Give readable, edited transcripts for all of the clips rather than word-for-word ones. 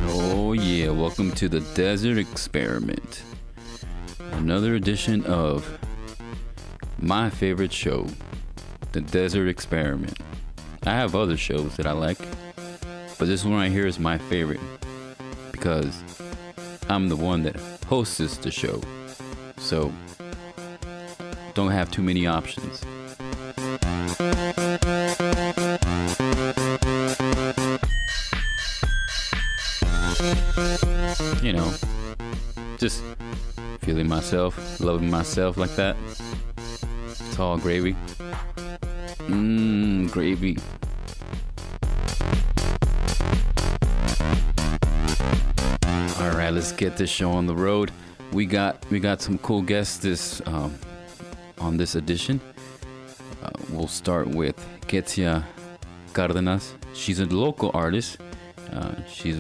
Oh yeah, welcome to the Desert Experiment. Another edition of my favorite show, the Desert Experiment. I have other shows that I like, but this one right here is my favorite because I'm the one that hosts the show. So, don't have too many options. You know, just feeling myself, loving myself like that. It's all gravy. Gravy. All right, let's get this show on the road. We got some cool guests this on this edition. We'll start with Ketzia Cardenas. She's a local artist. She's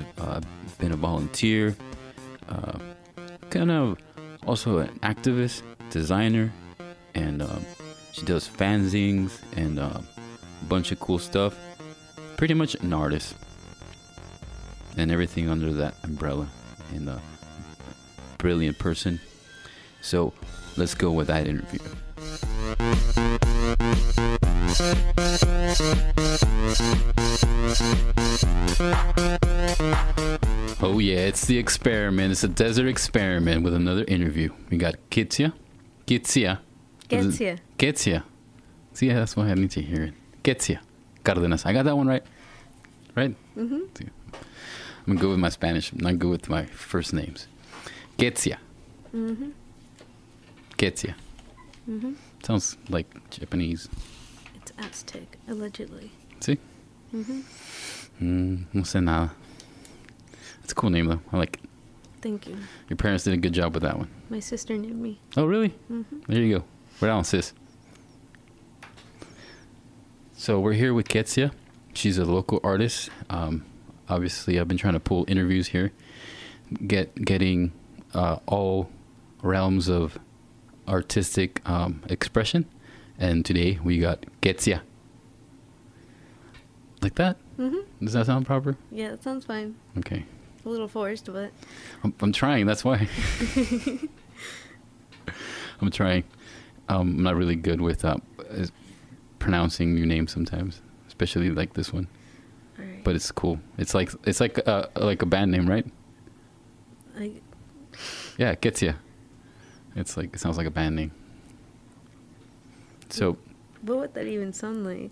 been a volunteer, kind of also an activist, designer, and she does fanzines and a bunch of cool stuff. Pretty much an artist and everything under that umbrella, and a brilliant person. So let's go with that interview. Oh yeah, it's the experiment. It's a desert experiment with another interview. We got Ketzia. See, that's why I need to hear it. Ketzia Cardenas. I got that one right? Right? Mm-hmm. I'm good with my Spanish. I'm not good with my first names. Ketzia. Mm-hmm. Ketzia. Mm-hmm. Sounds like Japanese. It's Aztec, allegedly. See? Mm-hmm. No sé nada. It's a cool name, though. I like it. Thank you. Your parents did a good job with that one. My sister named me. Oh, really? Mm-hmm. There you go. Right on, sis. So we're here with Ketzia. She's a local artist. Obviously, I've been trying to pull interviews here, getting all realms of artistic expression. And today we got Ketzia. Like that? Mm-hmm. Does that sound proper? Yeah, that sounds fine. Okay. A little forced, but... I'm trying, that's why. I'm trying. I'm not really good with pronouncing new names sometimes, especially like this one. All right. But it's cool. It's like a band name, right? Yeah, Ketzia. It sounds like a band name. So, what would that even sound like?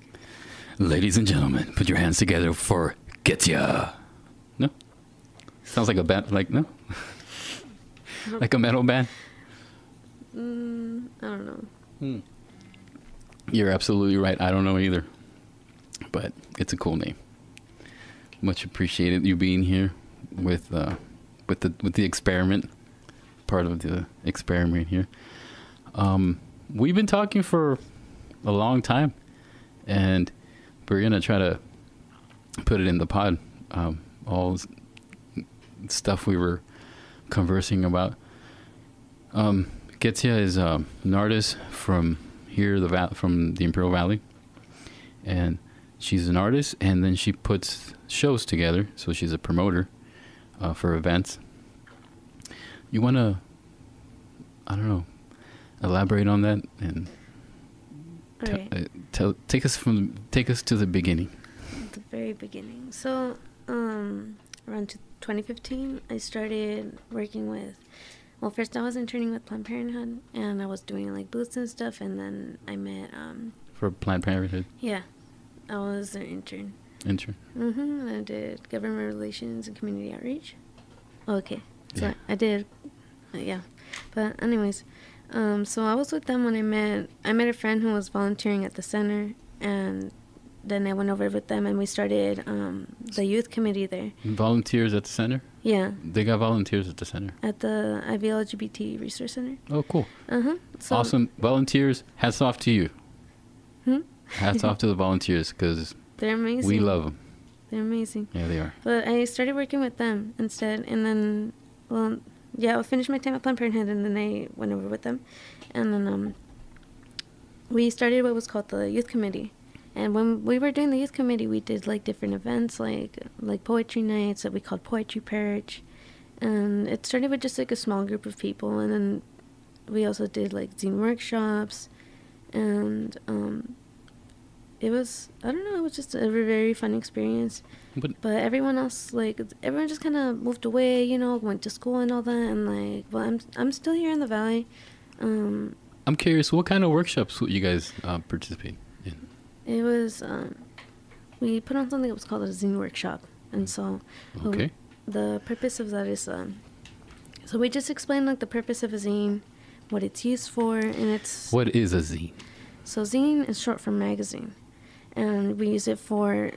Ladies and gentlemen, put your hands together for Ketzia. No? Sounds like a band, no? Like a metal band? I don't know. You're absolutely right. I don't know either. But it's a cool name. Much appreciated you being here with the experiment. Part of the experiment here. We've been talking for a long time, and we're gonna try to put it in the pod. All stuff we were conversing about. Ketzia is an artist from here, from the Imperial Valley, and she's an artist, and then she puts shows together. So she's a promoter for events. You wanna, I don't know, elaborate on that and take us to the beginning. The very beginning. So, around 2015, I started working with. Well, first I was interning with Planned Parenthood, and I was doing like booths and stuff, and then I met. For Planned Parenthood. Yeah, I was their intern. Intern. And I did government relations and community outreach. Okay, so yeah. I did. Yeah, but anyways. So I was with them when I met a friend who was volunteering at the center, and then I went over with them and we started the youth committee there. Volunteers at the center? Yeah. They got volunteers at the center? At the IV LGBT Resource Center. Oh, cool. So awesome. Volunteers, hats off to you. Hats off to the volunteers, because they're amazing. We love them. They're amazing. Yeah, they are. But I started working with them instead, and then, well, yeah, I finished my time at Planned Parenthood, and then I went over with them. And then we started what was called the youth committee. And when we were doing the youth committee, we did like different events, like poetry nights that we called Poetry Purge. And it started with just like a small group of people, and then we also did like zine workshops, and it was, I don't know, it was just a very fun experience. But everyone else, like, everyone just kind of moved away, you know, went to school and all that, and like, well, I'm still here in the Valley. I'm curious, what kind of workshops would you guys participate in? It was, we put on something that was called a zine workshop, and so okay. The purpose of that is, so we just explained like the purpose of a zine, what it's used for, and it's... What is a zine? So zine is short for magazine, and we use it for...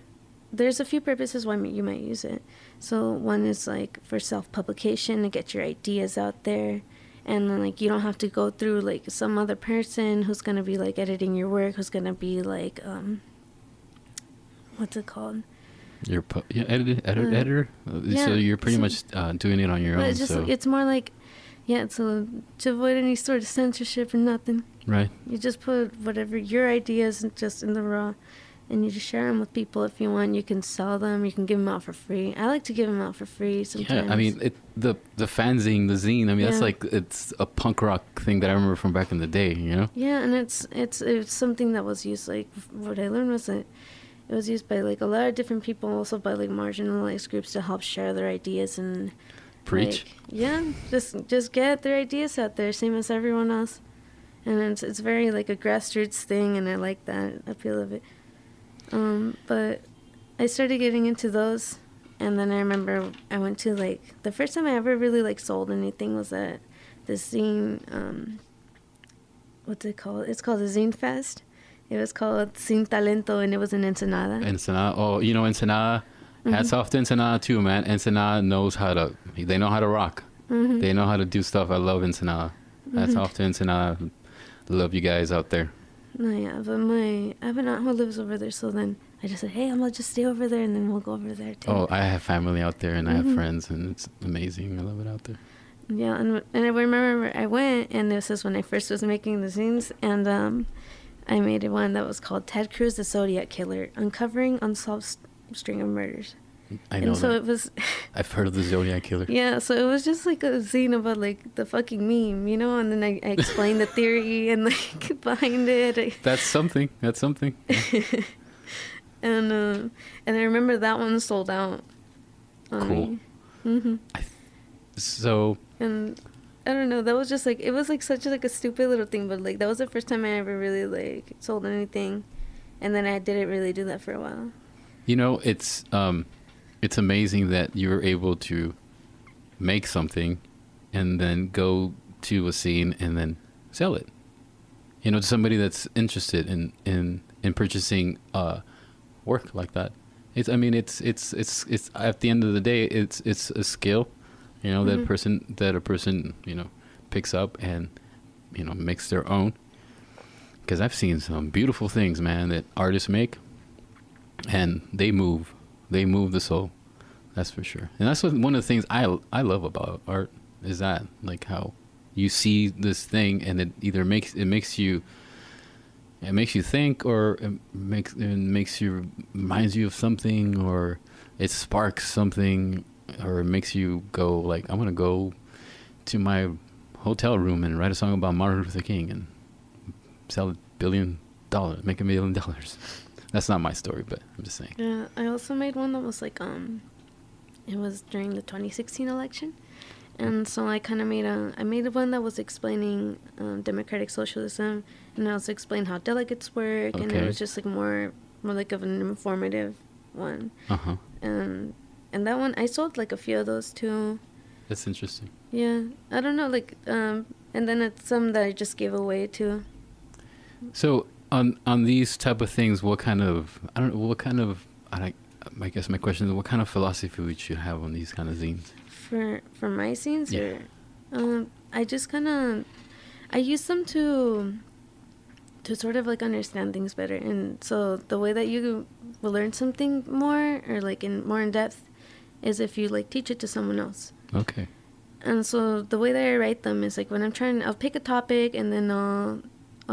There's a few purposes why you might use it. So one is like for self-publication, to get your ideas out there, and then like you don't have to go through like some other person who's gonna be like editing your work, who's gonna be like what's it called? Your editor. So you're pretty much doing it on your own. It's just it's more like so to avoid any sort of censorship or nothing. Right. You just put whatever your ideas just in the raw. And you just share them with people if you want. You can sell them. You can give them out for free. I like to give them out for free sometimes. Yeah, I mean, the fanzine, the zine. I mean, that's like, it's a punk rock thing that I remember from back in the day. You know. Yeah, and it's something that was used. Like what I learned was that it was used by like a lot of different people, also by like marginalized groups to help share their ideas and preach. Just get their ideas out there, same as everyone else. And it's very like a grassroots thing, and I like that appeal of it. But I started getting into those, and then I remember I went to like the first time I ever really like sold anything was at the zine. What's it called? It's called the Zine Fest. It was called Sin Talento, and it was in Ensenada. Oh, you know Ensenada. Hats off to Ensenada too, man. Ensenada they know how to rock. Mm-hmm. They know how to do stuff. I love Ensenada. Hats off to Ensenada. Love you guys out there. No, yeah, but I have an aunt who lives over there, so then I just said, hey, I'm going to just stay over there, and then we'll go over there, too. Oh, I have family out there, and I have friends, and it's amazing. I love it out there. Yeah, and I remember I went, and this is when I first was making the zines, and I made one that was called Ted Cruz, the Zodiac Killer, Uncovering Unsolved String of Murders. I know. And so that. It was... I've heard of the Zodiac Killer. Yeah, so it was just like a zine about like the fucking meme, you know, and then I explained the theory and like behind it. That's something. That's something. Yeah. And I remember that one sold out. Cool. Mm-hmm. So. And I don't know. That was just like, it was like such like a stupid little thing, but like that was the first time I ever really like sold anything, and then I didn't really do that for a while. You know, it's amazing that you were able to make something and then go to a scene and then sell it. You know, to somebody that's interested in purchasing work like that. It's at the end of the day, it's a skill, you know, that a person, you know, picks up and, you know, makes their own. Because I've seen some beautiful things, man, that artists make, and they move the soul. That's for sure. And that's one of the things I love about art, is that like how you see this thing and it either makes you think, or it reminds you of something, or it sparks something, or it makes you go like, I'm gonna go to my hotel room and write a song about Martin Luther King and sell $1 billion, make $1 million. That's not my story, but I'm just saying. Yeah, I also made one that was like it was during the 2016 election, and so I kind of made one that was explaining democratic socialism, and I also explained how delegates work, and it was just like more like of an informative one. And that one I sold like a few of those too. That's interesting. Yeah, I don't know, like and then it's some that I just gave away too. So on these type of things, I guess my question is, what kind of philosophy would you have on these kind of zines? For my zines? Yeah. Or, I just I use them to sort of like understand things better. And so the way that you will learn something more, or like more in depth, is if you like teach it to someone else. Okay. And so the way that I write them is like when I'll pick a topic, and then I'll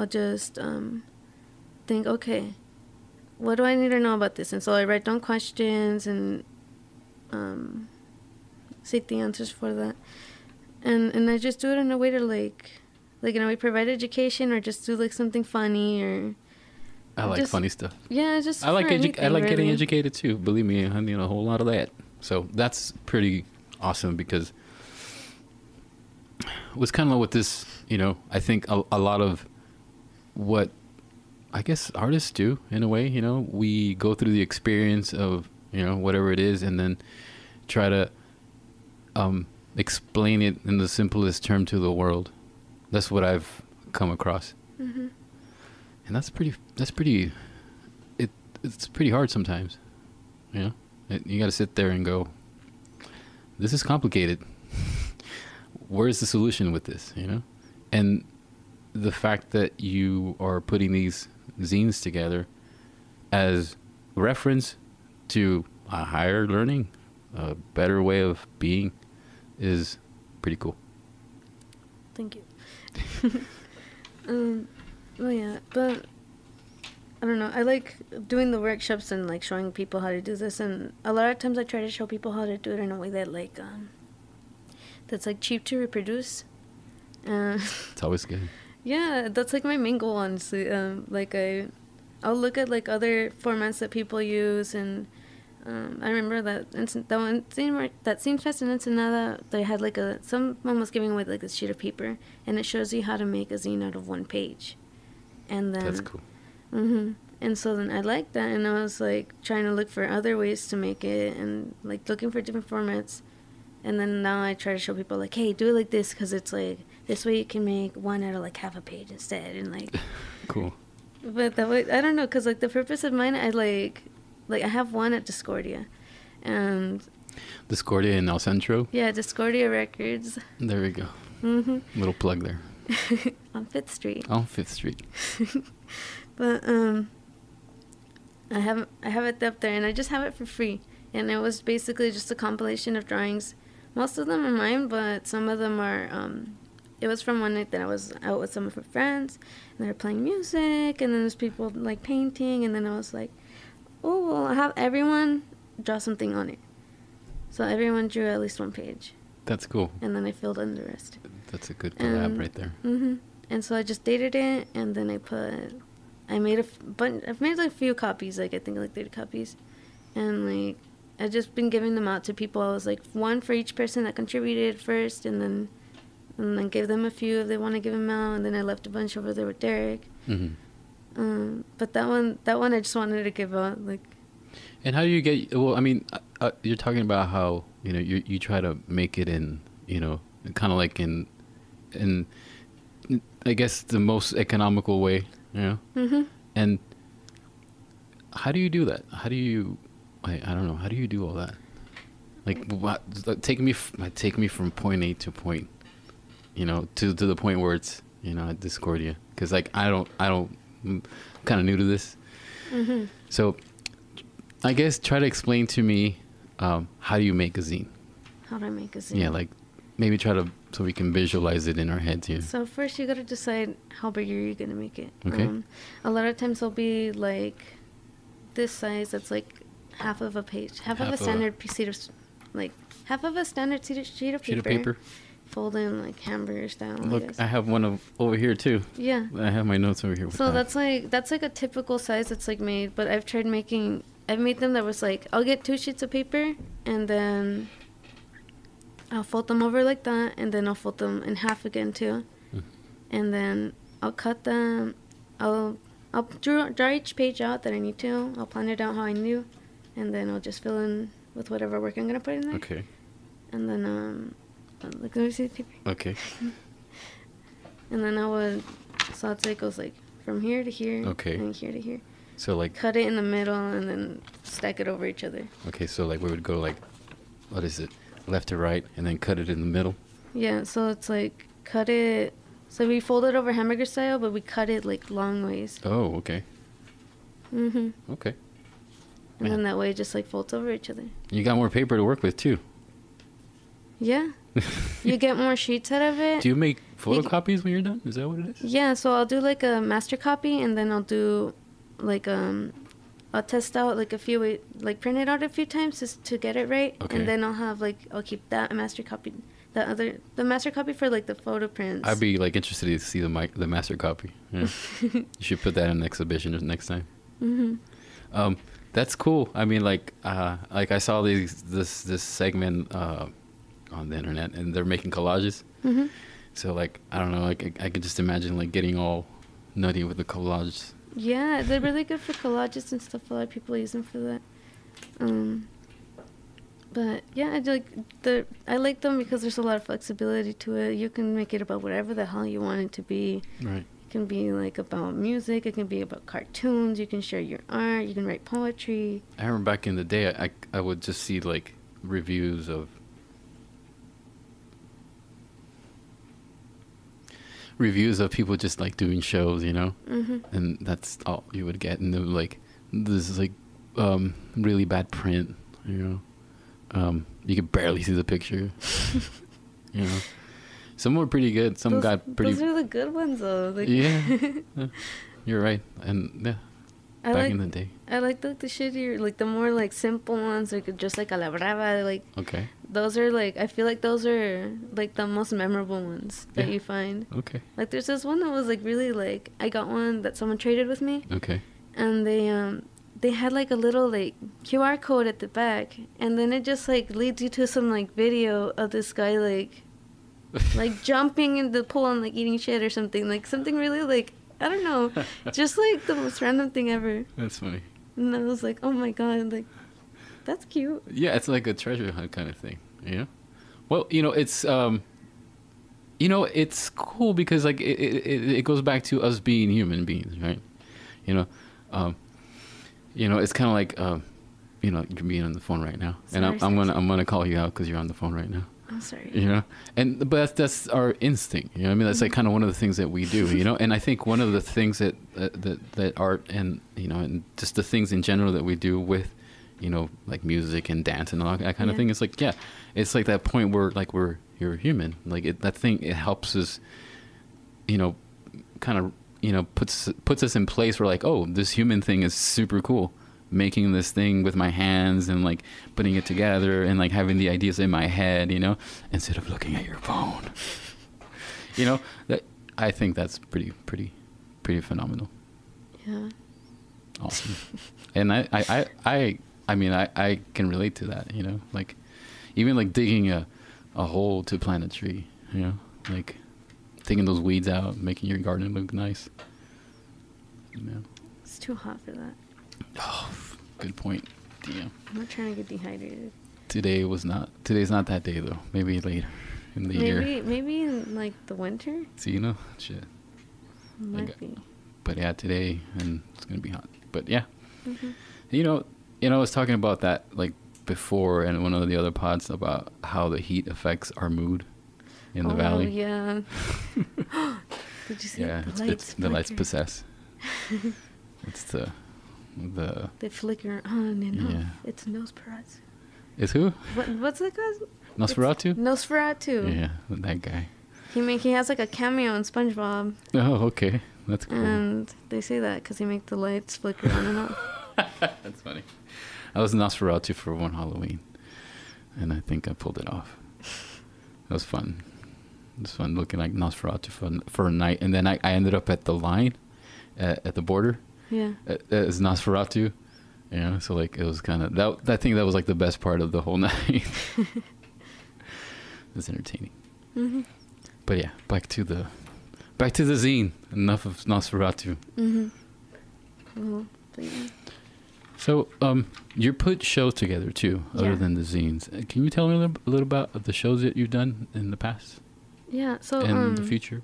just think, okay, what do I need to know about this? And so I write down questions and seek the answers for that. And I just do it in a way to like in a way provide education, or just do like something funny, or I like funny stuff. Yeah, just I like anything, I like getting really. educated too. Believe me, I need a whole lot of that. So that's pretty awesome, because it was kind of with this, I think a lot of what I guess artists do in a way, we go through the experience of, whatever it is, and then try to explain it in the simplest term to the world. That's what I've come across. Mm-hmm. And it's pretty hard sometimes. You got to sit there and go, this is complicated. Where's the solution with this, And the fact that you are putting these zines together as reference to a higher learning, a better way of being, is pretty cool. Thank you. Well, yeah, but I don't know. I like doing the workshops and like showing people how to do this, and a lot of times I try to show people how to do it in a way that like that's like cheap to reproduce. It's always good. Yeah, that's like my main goal, honestly. I'll look at like other formats that people use, and I remember that Zine Fest in Ensenada, they had like someone was giving away like a sheet of paper, and it shows you how to make a zine out of one page, and then that's cool. Mm-hmm. And so then I liked that, and I was like trying to look for other ways to make it, and like looking for different formats. And then now I try to show people like, hey, do it like this, because it's like this way you can make one out of like half a page instead, and like cool. But that way, I don't know, because like the purpose of mine, I like I have one at Discordia, and Discordia in El Centro. Yeah, Discordia Records. There we go. Mm-hmm. Little plug there. On 5th Street. On 5th Street. But I have it up there, and I just have it for free, and it was basically just a compilation of drawings. Most of them are mine, but some of them are it was from one night that I was out with some of my friends, and they were playing music, and then there's people like painting, and then I was like, oh, well, I'll have everyone draw something on it. So everyone drew at least one page. That's cool. And then I filled in the rest. That's a good collab right there. Mm-hmm. And so I just dated it, and then I made I've made like a few copies, like I think like 30 copies, and like I've just been giving them out to people. I was like one for each person that contributed first, and then give them a few if they want to give them out, and then I left a bunch over there with Derek. Mm-hmm. But that one I just wanted to give out, like. And how do you get? Well, I mean, you're talking about how you try to make it in kind of like in I guess the most economical way, Mm-hmm. And how do you do that? How do you? I don't know. How do you do all that? Like, take me from point A to point, to the point where it's at Discordia, because like I'm kind of new to this. Mm-hmm. So I guess try to explain to me how do you make a zine? How do I make a zine? Yeah, like maybe so we can visualize it in our heads here. So first you got to decide how big are you going to make it. Okay. A lot of times it'll be like this size, that's like half of a page, half of a standard sheet of paper. Fold in like hamburger style. Look, I have one over here too. Yeah. I have my notes over here. So that's like a typical size that's like made, but I've made them that was like, I'll get 2 sheets of paper, and then I'll fold them over like that, and then I'll fold them in half again too. And then I'll cut them. I'll draw each page out that I need to. I'll plan it out how I knew, and then I'll just fill in with whatever work I'm gonna put in there. Okay. And then let me see the paper. Okay. And then so I'd say it goes like from here to here. Okay. And here to here. So like. Cut it in the middle and then stack it over each other. Okay, so like we would go like, what is it? Left to right, and then cut it in the middle. Yeah, so it's like cut it. So we fold it over hamburger style, but we cut it like long ways. Oh, okay. Mhm. Okay. And then that way it just like folds over each other. You got more paper to work with too. Yeah. You get more sheets out of it. Do you make photocopies when you're done? Is that what it is? Yeah, so I'll do like a master copy, and then I'll do like I'll test out like a few, like print it out a few times just to get it right, Okay. and then I'll keep that master copy, the master copy for like the photo prints. I'd be like interested to see the master copy. Yeah. You should put that in an exhibition next time. Mm-hmm. That's cool. I mean, like I saw this segment on the internet, and they're making collages. Mm-hmm. So like I don't know, like I could just imagine like getting all nutty with the collages. Yeah, they're really good for collages and stuff. A lot of people use them for that. But yeah, I like them because there's a lot of flexibility to it. You can make it about whatever the hell you want it to be. Right. It can be like about music. It can be about cartoons. You can share your art. You can write poetry. I remember back in the day, I would just see like reviews of people just like doing shows, you know, and that's all you would get. And they were like, this is like really bad print, you know, you could barely see the picture, you know. Some were pretty good. Some got pretty. Those are the good ones, though. Like, yeah, you're right. And yeah, back in the day, I like the shittier, like the more like simple ones, like just like a la brava, like. Okay. Those are like, I feel like those are like the most memorable ones that you find. Okay. Like there's this one that was like really like, I got one that someone traded with me. Okay. And they had like a little like QR code at the back, and then it just like leads you to some like video of this guy like jumping in the pool and like eating shit or something, like something really like, I don't know, just like the most random thing ever. That's funny. And I was like, oh my god, like that's cute. Yeah, it's like a treasure hunt kind of thing. Yeah. Well, you know, it's it's cool because like it goes back to us being human beings, right? You know, it's kind of like you're being on the phone right now, and I'm gonna call you out because you're on the phone right now. I'm sorry. You know, but that's our instinct. You know, I mean, that's like kind of one of the things that we do. You know, and I think one of the things that art and and just the things in general that we do with, like music and dance and all that kind of thing. It's like, it's like that point where like you're human. Like it helps us, kind of, puts us in place where like, oh, this human thing is super cool. Making this thing with my hands and like putting it together and like having the ideas in my head, instead of looking at your phone. That I think that's pretty phenomenal. Yeah. Awesome. And I mean, I can relate to that, like even like digging a hole to plant a tree, like taking those weeds out, making your garden look nice. It's too hot for that. Oh, good point. Damn. I'm not trying to get dehydrated. Today's not that day though. Maybe later in the year. Maybe in like the winter. See, shit. Might be. But yeah, today and it's gonna be hot. But yeah, Mm-hmm. I was talking about that like before in one of the other pods about how the heat affects our mood in the valley. Yeah. Did you see? Yeah, the lights possess. It's they flicker on and off. Yeah. It's Nosferatu. It's who? What's it called? Nosferatu? Nosferatu. Yeah, that guy. He has like a cameo in SpongeBob. Oh, okay. That's cool. And they say that because he makes the lights flicker on and off. That's funny. I was Nosferatu for one Halloween, and I think I pulled it off. It was fun. It was fun looking like Nosferatu for a night, and then I ended up at the line at the border. Yeah. As Nosferatu, so like it was kind of that. I think that was like the best part of the whole night. It was entertaining. Mm-hmm. But yeah, back to the zine. Enough of Nosferatu. Mm-hmm. Well, but yeah. So you put shows together too, other than the zines. Can you tell me a little about the shows that you've done in the past? Yeah. So and the future.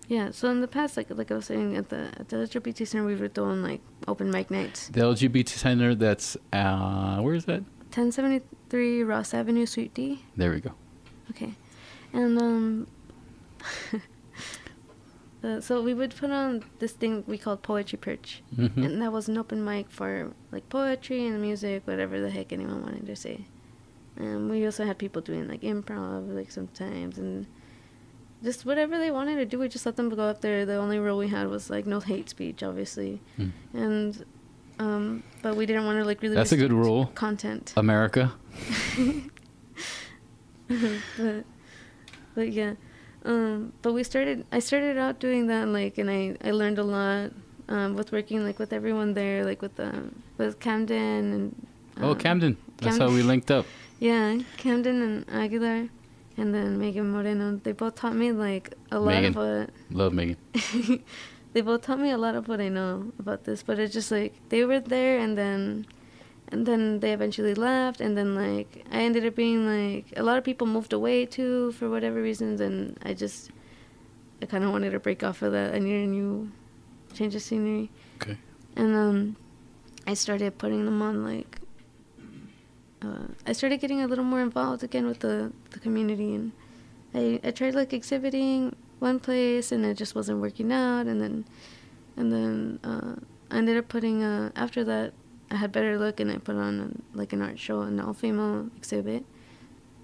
Yeah, so in the past, like I was saying, at the LGBT Center, we were doing like open mic nights. The LGBT Center, that's where is that? 1073 Ross Avenue, Suite D. There we go. Okay, and so we would put on this thing we called Poetry Perch, and that was an open mic for like poetry and music, whatever the heck anyone wanted to say. And we also had people doing like improv, like sometimes, and just whatever they wanted to do, we just let them go up there. The only rule we had was like no hate speech, obviously. And But we didn't want to like really. That's a good rule. Content. America. but yeah, but I started out doing that, like, and I learned a lot with working like with everyone there, like with Camden and. Camden. That's how we linked up. Yeah, Camden and Aguilar, and then Megan Moreno. They both taught me like a lot of what. Love Megan. They both taught me a lot of what I know about this, but it's just like they were there, and then they eventually left, and then like I ended up being like a lot of people moved away too for whatever reasons, and I kind of wanted to break off of that. I needed a new change of scenery. Okay. And I started putting them on like. I started getting a little more involved again with the community, and I tried like exhibiting one place, and it just wasn't working out, and then I ended up putting after that I had better luck, and I put on like an art show, an all-female exhibit,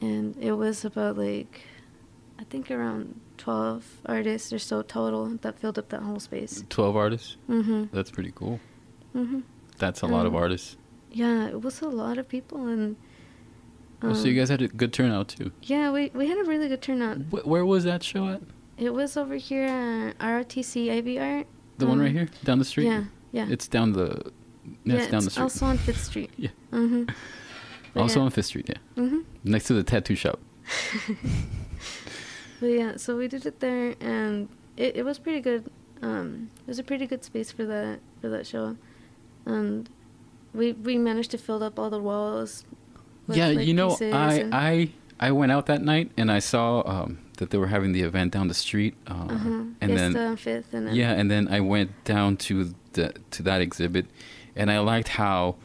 and it was about like I think around 12 artists or so total that filled up that whole space. 12 artists? Mm-hmm. That's pretty cool. Mm-hmm. That's a lot of artists. Yeah, it was a lot of people, and so you guys had a good turnout too. Yeah, we had a really good turnout. Where was that show at? It was over here at ROTC Ivy Art. The one right here, down the street. Yeah. It's down the. It's down the street. Also on 5th Street. Yeah. Mm-hmm. Also on 5th Street. Yeah. Mm-hmm. Next to the tattoo shop. But yeah, so we did it there, and it was pretty good. It was a pretty good space for that show, and we managed to fill up all the walls. Yeah, like, you know, I went out that night and I saw that they were having the event down the street, and then 5th, and then, and then I went down to that exhibit, and I liked how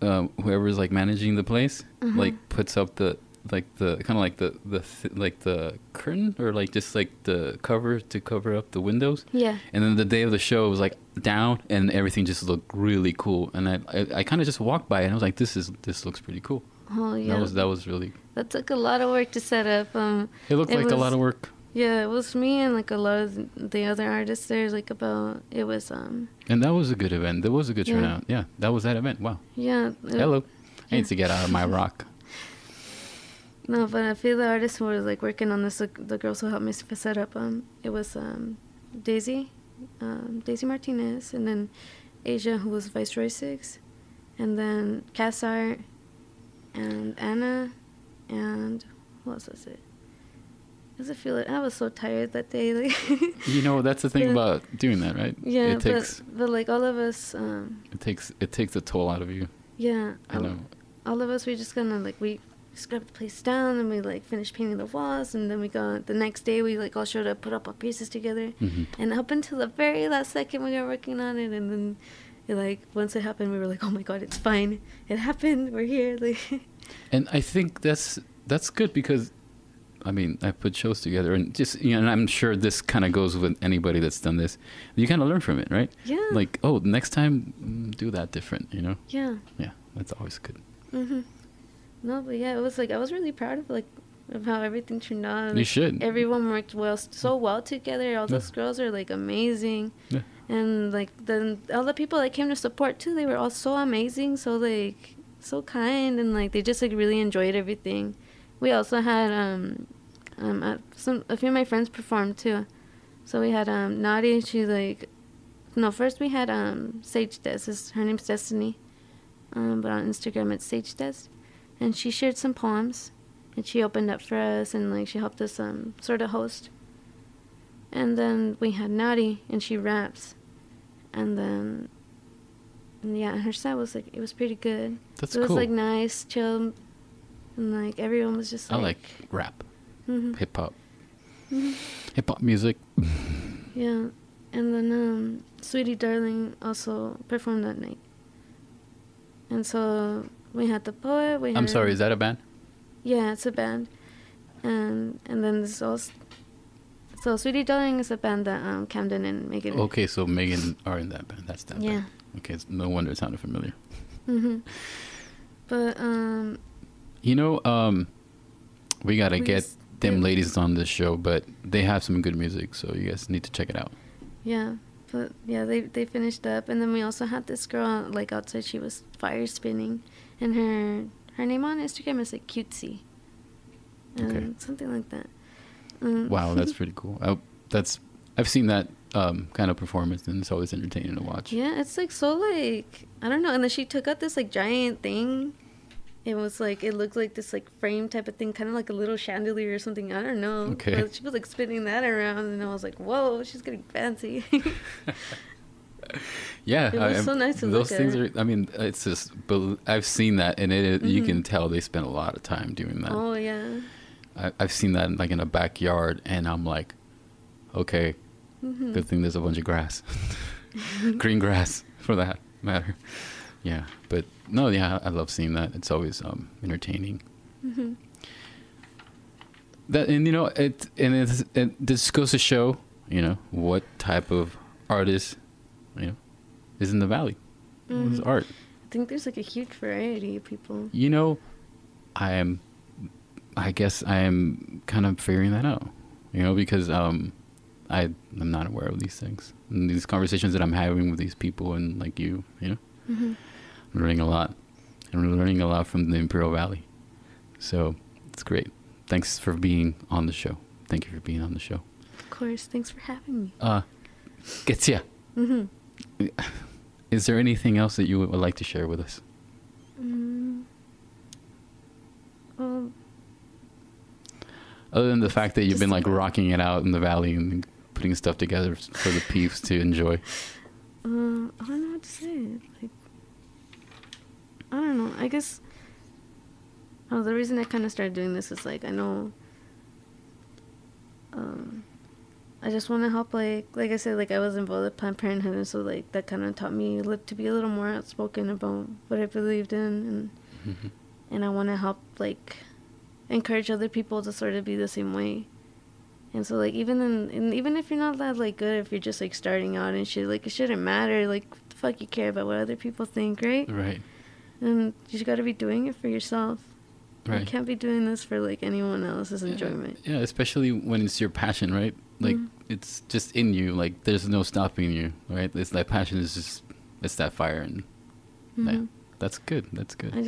whoever's like managing the place like puts up the kind of like the curtain, or like just like the cover to cover up the windows. Yeah. And then the day of the show it was like down, and everything just looked really cool. And I kind of just walked by it and I was like, this looks pretty cool. Oh yeah. That was really. That took a lot of work to set up. It looked like a lot of work. Yeah, it was me and like a lot of the other artists there. Like it was. And that was a good event. There was a good turnout. Yeah, that was that event. Wow. Yeah. Hello. I need to get out of my rock. No, but a few of the artists who were like working on this, the girls who helped me set up, it was Daisy Martinez, and then Asia, who was Viceroy 6, and then Cass Art, and Anna, and who else was it? I was so tired that day. Like, you know, that's the thing about doing that, right? Yeah, but like all of us. It takes a toll out of you. Yeah, I know. All of us, we just kind of like we scrubbed the place down, and we like finished painting the walls, and then the next day we like all showed up, put up our pieces together, and up until the very last second we were working on it, and then like once it happened we were like, oh my god, it's fine, it happened, we're here. Like, and I think that's good, because I mean, I put shows together, and just, you know, and I'm sure this kind of goes with anybody that's done this. You kind of learn from it, right? Yeah. Like, oh, next time do that different, you know? Yeah. Yeah, that's always good. No, but yeah, it was like I was really proud of how everything turned out. You should. Everyone worked so well together. All those girls are like amazing. Yeah. And like then all the people that came to support too, they were all so amazing, so like so kind, and like they just like really enjoyed everything. We also had a few of my friends performed too. So we had Nadi, first we had Sage Des. Her name's Destiny. But on Instagram it's Sage Des. And she shared some poems, and she opened up for us, and like she helped us sort of host. And then we had Nadi, and she raps. And then her set was like, it was pretty good. That's cool. It was like nice, chill, and like everyone was just like, I like rap, hip hop, hip hop music. Yeah, and then Sweetie Darling also performed that night. And so we had the poet. I'm sorry, is that a band? Yeah, it's a band. And then there's also, so Sweetie Darling is a band that Camden and Megan. Okay, so Megan are in that band. That's that band. Okay, no wonder it sounded familiar. But you know, we gotta get them ladies on this show, but they have some good music, so you guys need to check it out. Yeah, But yeah, they finished up, and then we also had this girl like outside. She was fire spinning, and her name on Instagram is like Cutesy, something like that. Wow, that's pretty cool. I've seen that kind of performance, and it's always entertaining to watch. Yeah, it's like so like I don't know. And then she took out this like giant thing. It was like it looked like this like frame type of thing, kind of like a little chandelier or something. I don't know. Okay. But she was like spinning that around, and I was like, whoa, she's getting fancy. Yeah, it was so nice to those look things at. are. I mean, it's just. But I've seen that, and you can tell they spent a lot of time doing that. Oh yeah. I've seen that like in a backyard, and I'm like, okay, good thing there's a bunch of grass, green grass for that matter. Yeah, but no, yeah, I love seeing that. It's always entertaining. That, and it just goes to show, what type of artist, is in the valley. What is art? I think there's like a huge variety of people. I guess I am kind of figuring that out, because I'm not aware of these things. And these conversations that I'm having with these people and like you, I'm learning a lot. I'm learning a lot from the Imperial Valley. So it's great. Thanks for being on the show. Thank you for being on the show. Of course. Thanks for having me. Ketzia, is there anything else that you would like to share with us? Well, other than the fact that you've been like rocking it out in the valley and putting stuff together for the peeps to enjoy. I don't know what to say. Like, I don't know. I guess. Oh, the reason I kind of started doing this is like I know. I just want to help. Like I said, like I was involved with Planned Parenthood, and so like that kind of taught me to be a little more outspoken about what I believed in, and I want to help like encourage other people to sort of be the same way. And so like even if you're not that like good, if you're just like starting out and shit, like it shouldn't matter. Like what the fuck you care about what other people think, right? Right. And you got to be doing it for yourself. Right. You can't be doing this for like anyone else's enjoyment. Yeah, especially when it's your passion, right? Like it's just in you. Like there's no stopping you, right? It's that passion it's that fire, and yeah, that's good. That's good. I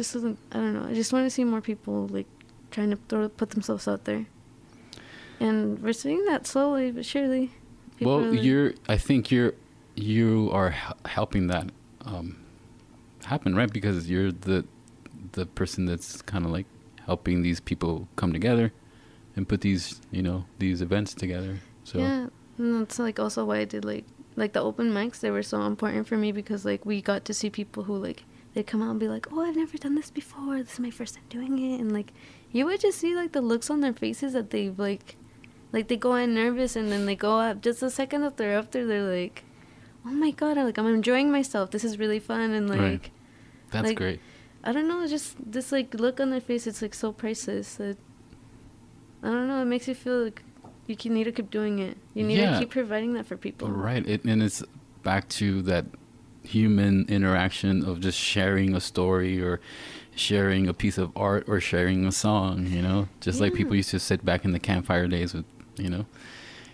don't know. I just want to see more people like trying to put themselves out there, and we're seeing that slowly but surely. I think you are helping that happen, right? Because you're the person that's kind of like helping these people come together and put these events together. So yeah, and that's like also why I did like the open mics. They were so important for me because like we got to see people who like they'd come out and be like, oh, I've never done this before, this is my first time doing it, and like you would just see like the looks on their faces that they've like they go in nervous, and then they go up just the second that they're up there, they're like, oh my god, I'm enjoying myself, this is really fun, and like right. That's like, great. I don't know, just this like look on their face, it's like so priceless that I don't know, it makes you feel like you need to keep doing it. You need to keep providing that for people. Right. And it's back to that human interaction of just sharing a story or sharing a piece of art or sharing a song, just like people used to sit back in the campfire days with,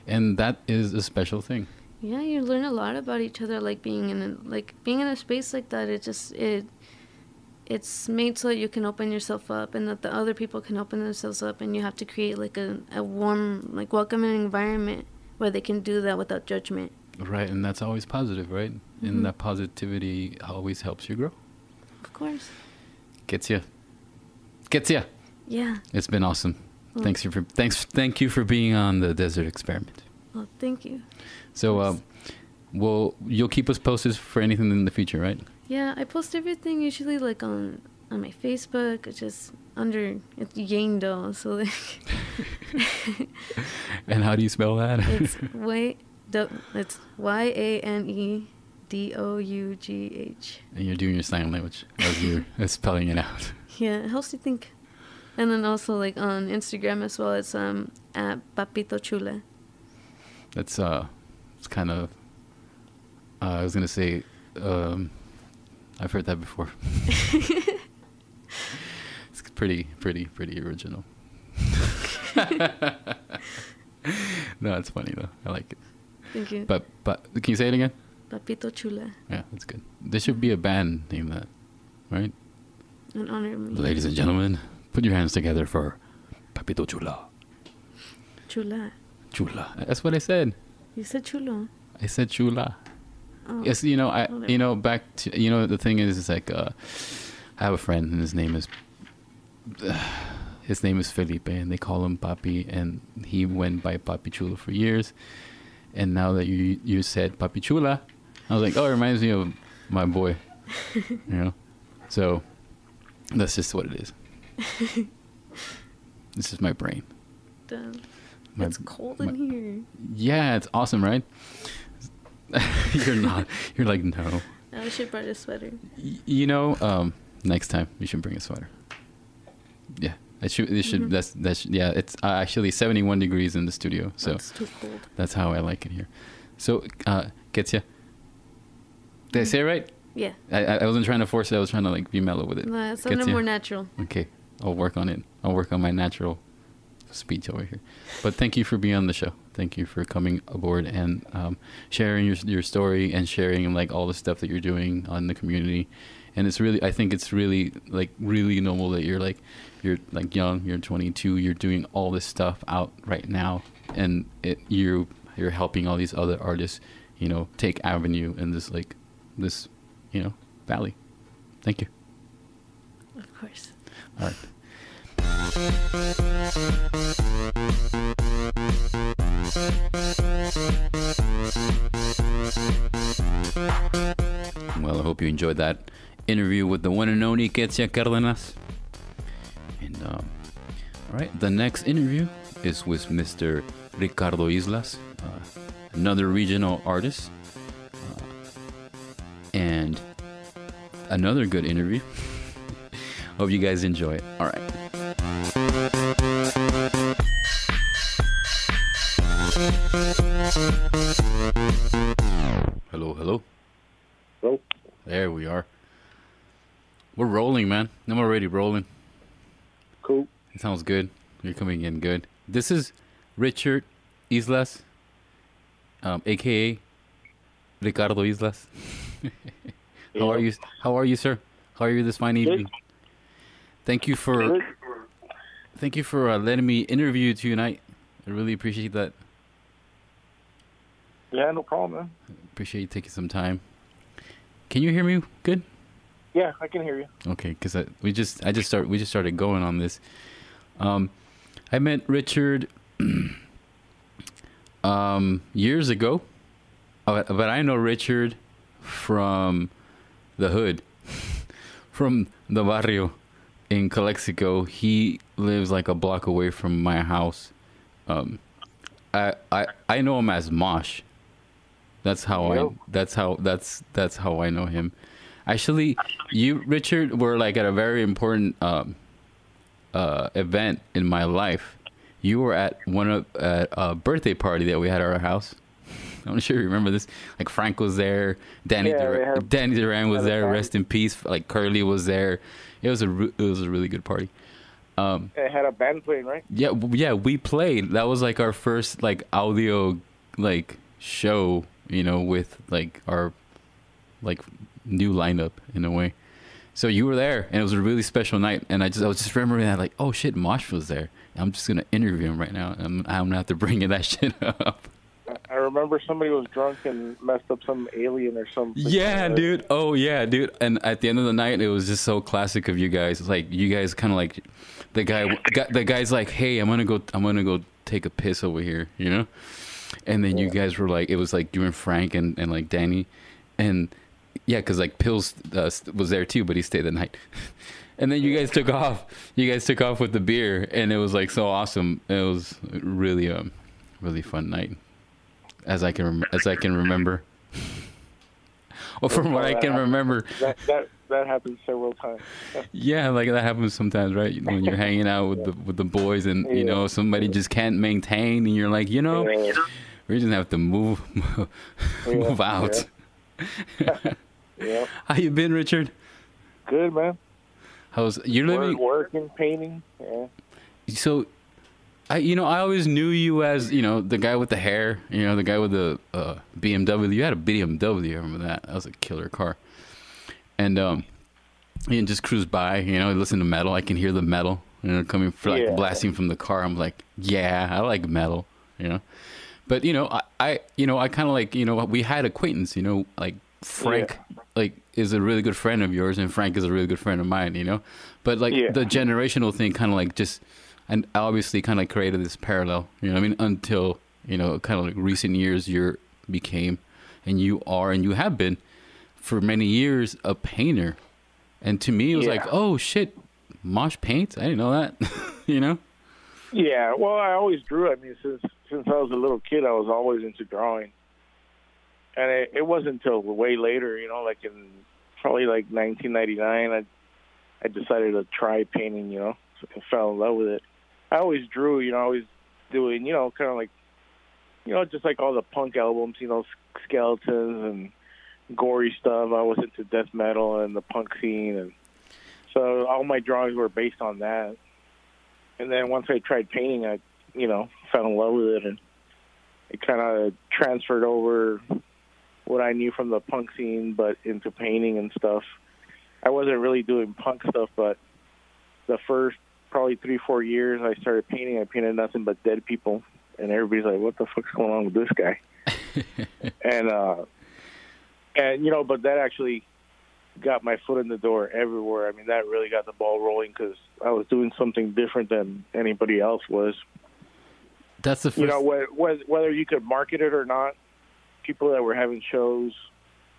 and that is a special thing. Yeah, you learn a lot about each other, like being in a space like that. It's made so that you can open yourself up and that the other people can open themselves up, and you have to create like a warm, like welcoming environment where they can do that without judgment. Right, and that's always positive, right? And that positivity always helps you grow. Of course. Ketzia. Yeah. It's been awesome. Well, thank you for being on the Desert Experiment. Well, thank you. So, you'll keep us posted for anything in the future, right? Yeah, I post everything usually like on my Facebook. It's just it's Yangdo, so like. And how do you spell that? It's YANEDOUGH. And you're doing your sign language as you're spelling it out. Yeah, it helps you think. And then also like on Instagram as well, it's at Papito Chule. That's it's kind of I was gonna say I've heard that before. It's pretty original. No, it's funny though. I like it. Thank you. But can you say it again? Papito Chula. Yeah, that's good. There should be a band named that, right? In honor of me. Ladies and gentlemen, put your hands together for Papito Chula. Chula. Chula. That's what I said. You said chulo. I said chula. Oh. Yes, back to, the thing is like, I have a friend and his name is Felipe, and they call him Papi, and he went by Papi Chula for years. And now that you said Papi Chula, I was like, oh, it reminds me of my boy, So that's just what it is. This is my brain. Damn. It's cold in here. Yeah, it's awesome, right? You're not. You're like, no. I should bring a sweater. Next time you should bring a sweater. Yeah, it should. Yeah, it's actually 71 degrees in the studio, so that's too cold. That's how I like it here. So, Ketzia, did I say it right? Yeah. I wasn't trying to force it. I was trying to be mellow with it. No, it sounded more natural. Okay, I'll work on it. I'll work on my natural speech over here. But thank you for being on the show. Thank you for coming aboard and sharing your story and sharing all the stuff that you're doing on the community. And I think it's really really noble that you're young, you're 22, you're doing all this stuff out right now, and you're helping all these other artists, take avenue in this valley. Thank you. Of course. All right. Well, I hope you enjoyed that interview with the one and only Ketzia Cardenas. And all right, the next interview is with Mr. Ricardo Islas, another regional artist, and another good interview. Hope you guys enjoy it. All right. Hello. Hello. There we are. We're rolling, man. I'm already rolling. Cool. It sounds good. You're coming in good. This is Richard Islas, aka Ricardo Islas. How are you? How are you, sir? How are you this fine evening? Thank you for letting me interview you tonight. I really appreciate that. Yeah, no problem, man. Appreciate you taking some time. Can you hear me good? Yeah, I can hear you. Okay, because we just started going on this. I met Richard years ago, but I know Richard from the hood, from the barrio in Calexico. He lives like a block away from my house. I know him as Mosh. That's how I know him. Actually, you, Richard, were at a very important event in my life. You were at a birthday party that we had at our house. I'm not sure you remember this. Frank was there, Danny Duran was there. Rest in peace. Curly was there. It was a really good party. It had a band playing, right? Yeah, we played. That was our first audio show, with our new lineup in a way. So you were there, and it was a really special night. And I was just remembering that, oh shit, Mosh was there. I'm just gonna interview him right now. I'm gonna have to bring that shit up. I remember somebody was drunk and messed up some alien or something. Yeah, dude. Oh yeah, dude. And at the end of the night, it was just so classic of you guys. You guys kind of the guy's like, hey, I'm gonna go take a piss over here, And then you guys were it was you and Frank and Danny, and yeah, because Pills was there too, but he stayed the night. And then you guys took off. You guys took off with the beer, and it was so awesome. It was really really fun night, as I can remember. Well, from what I can remember. That happens several times. Yeah, that happens sometimes, right? When you're hanging out with the boys, and somebody just can't maintain, and you're like, we just have to move out. Yeah. How you been, Richard? Good, man. How's you're living? Working, painting. Yeah. So, I always knew you as, the guy with the hair, the guy with the BMW. You had a BMW, I remember that. That was a killer car. And you just cruise by, listen to metal. I can hear the metal, coming blasting from the car. I'm like, yeah, I like metal, But I kind of like, we had acquaintance, like Frank, like is a really good friend of yours, and Frank is a really good friend of mine, But like the generational thing, kind of like just, and obviously kind of created this parallel, until kind of like recent years, you became, and you are, and you have been for many years a painter, and to me it was like, oh shit, Mosh paints? I didn't know that, Yeah, well, I always drew. I mean, since I was a little kid, I was always into drawing. And it wasn't until way later, like in probably like 1999, I decided to try painting, and fell in love with it. I always drew, always doing, kind of like, just like all the punk albums, Skeletons and gory stuff. I was into death metal and the punk scene. And so all my drawings were based on that. And then once I tried painting, I, fell in love with it. And it kind of transferred over what I knew from the punk scene, but into painting and stuff. I wasn't really doing punk stuff, but the first probably 3-4 years I started painting, I painted nothing but dead people. And everybody's like, what the fuck's going on with this guy? and but that actually got my foot in the door everywhere. I mean, that really got the ball rolling because I was doing something different than anybody else was. That's the first... whether you could market it or not, people that were having shows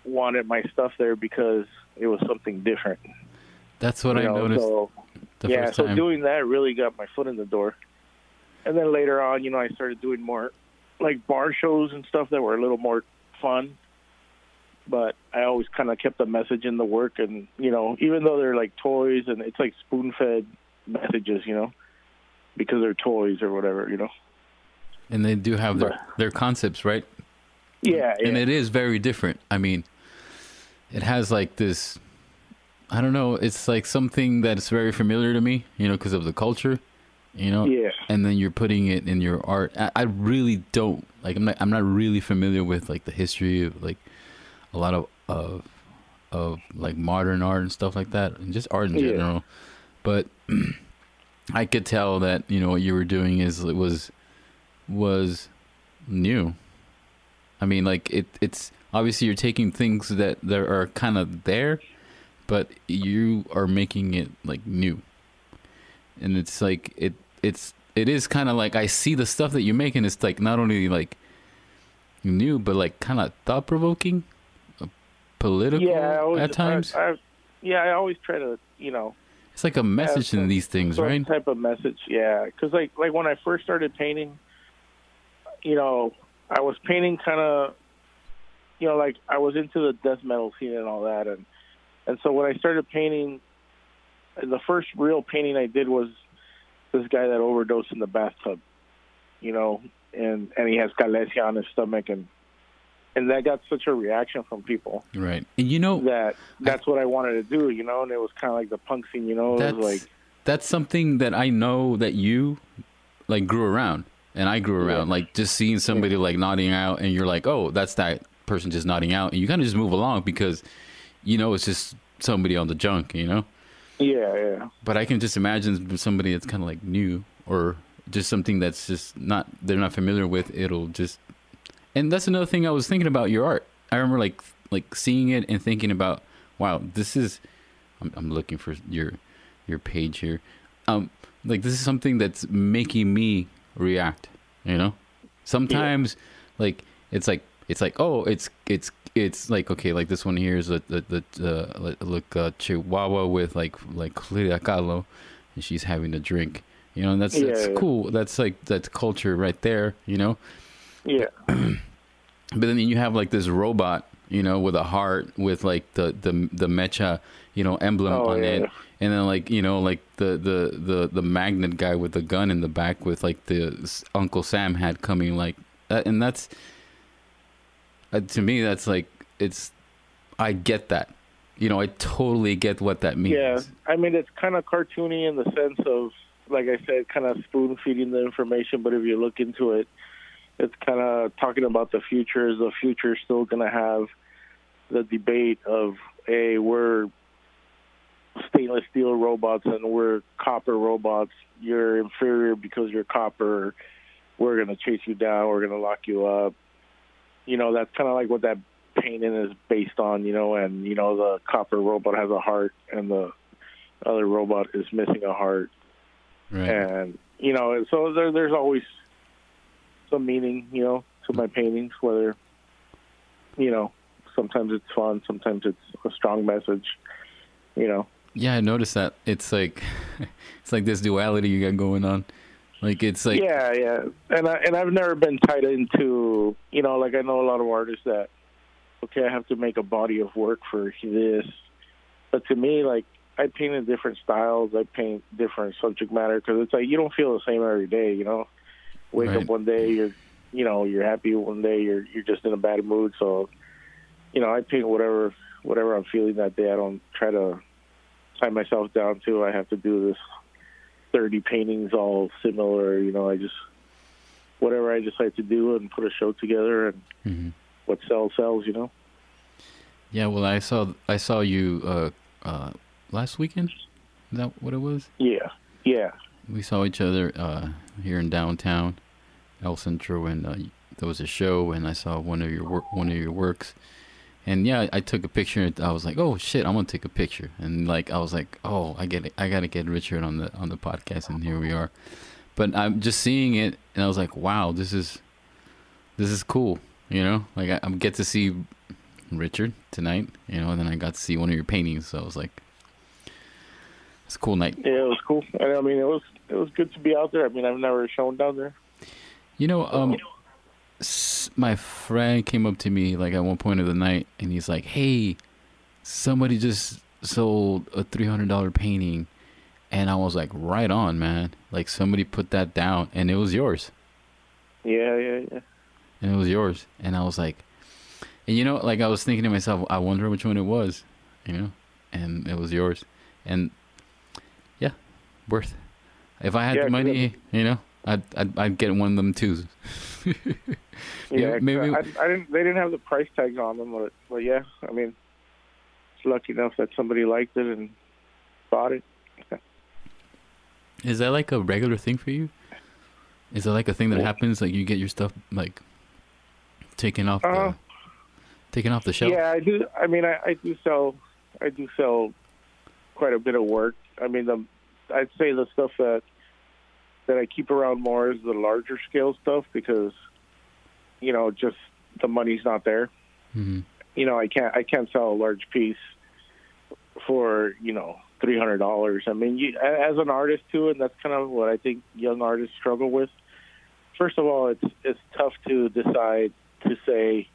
wanted my stuff there because it was something different. That's what I noticed. So doing that really got my foot in the door. And then later on, I started doing more like bar shows and stuff that were a little more fun. But I always kind of kept the message in the work. And, even though they're like toys and it's like spoon-fed messages, because they're toys or whatever, And they do have their concepts, right? Yeah. And it is very different. I mean, it has like this, I don't know, it's like something that's very familiar to me, because of the culture, Yeah. And then you're putting it in your art. I really don't, like, I'm not really familiar with like the history of like a lot of like modern art and stuff like that, and just art in general. But I could tell that, what you were doing was new. I mean, like it's obviously you're taking things that are kind of there, but you are making it like new. And it's like it is kind of like, I see the stuff that you make, and it's like not only like new, but like kind of thought provoking, political at times. I always try to, it's like a message in these things, right? Type of message, yeah. Because like when I first started painting, I was painting kind of, like I was into the death metal scene and all that, and so when I started painting, the first real painting I did was this guy that overdosed in the bathtub, and he has Ketzia on his stomach, and that got such a reaction from people. Right. And that's what I wanted to do, and it was kind of like the punk scene, it was like... That's something that I know that you, like, grew around, and I grew around, like, just seeing somebody, like, nodding out, and you're like, oh, that's that person just nodding out, and you kind of just move along because, it's just somebody on the junk, Yeah. But I can just imagine somebody that's kind of, like, new, or just something that's just they're not familiar with, it'll just... And that's another thing I was thinking about your art. I remember like seeing it and thinking about, wow, this is, I'm looking for your page here. Like this is something that's making me react, Sometimes like it's like oh, it's like, okay, like this one here is the Chihuahua with like Clelia Kahlo, and she's having a drink, and that's cool. That's like, that's culture right there, Yeah. But then you have like this robot, with a heart, with like the mecha, emblem on it, and then like like the magnet guy with the gun in the back with like the Uncle Sam hat coming like that, and that's to me that's like, I get that, I totally get what that means. Yeah, I mean it's kind of cartoony in the sense of like I said, kind of spoon feeding the information. But if you look into it, it's kind of talking about the future. Is the future still going to have the debate of, hey, we're stainless steel robots and we're copper robots. You're inferior because you're copper. We're going to chase you down. We're going to lock you up. That's kind of like what that painting is based on, and, the copper robot has a heart and the other robot is missing a heart. Right. And, so there's always some meaning, to my paintings, whether, sometimes it's fun, sometimes it's a strong message, Yeah, I noticed that. It's like this duality you got going on. Like it's like yeah, and I've never been tied into like I know a lot of artists that I have to make a body of work for this, but to me, like, I paint in different styles, I paint different subject matter, because it's like you don't feel the same every day. Wake up one day you're happy, one day you're just in a bad mood. So I paint whatever I'm feeling that day. I don't try to tie myself down to I have to do this 30 paintings all similar. I just whatever I decide to do and put a show together, and what sells. Yeah, well, I saw you last weekend. Is that what it was? Yeah. We saw each other here in downtown El Centro, and there was a show, and I saw one of your works. And yeah, I took a picture. I was like, "Oh shit, I'm gonna take a picture." And like, I was like, "Oh, I get it. I gotta get Richard on the podcast." And here we are. But I'm just seeing it, and I was like, "Wow, this is cool." Like I get to see Richard tonight. And then I got to see one of your paintings. So I was like, "It's a cool night." Yeah, it was cool. And I mean, it was good to be out there. I mean, I've never shown down there. My friend came up to me like at one point of the night, and he's like, "Hey, somebody just sold a $300 painting," and I was like, "Right on, man! Like somebody put that down, and it was yours." Yeah. And it was yours, and I was like, and like I was thinking to myself, I wonder which one it was, and it was yours, and yeah, worth. If I had the money, I'd get one of them too. Yeah, maybe I didn't. They didn't have the price tags on them, but yeah, I mean, it's lucky enough that somebody liked it and bought it. Is that like a regular thing for you? Is that like a thing that happens? Like you get your stuff like taken off the shelf? Yeah, I do. I mean, I do sell quite a bit of work. I mean, I'd say the stuff that I keep around more is the larger scale stuff, because just the money's not there. Mm-hmm. I can't sell a large piece for $300. I mean, as an artist too, and that's kind of what I think young artists struggle with. First of all, it's tough to decide to say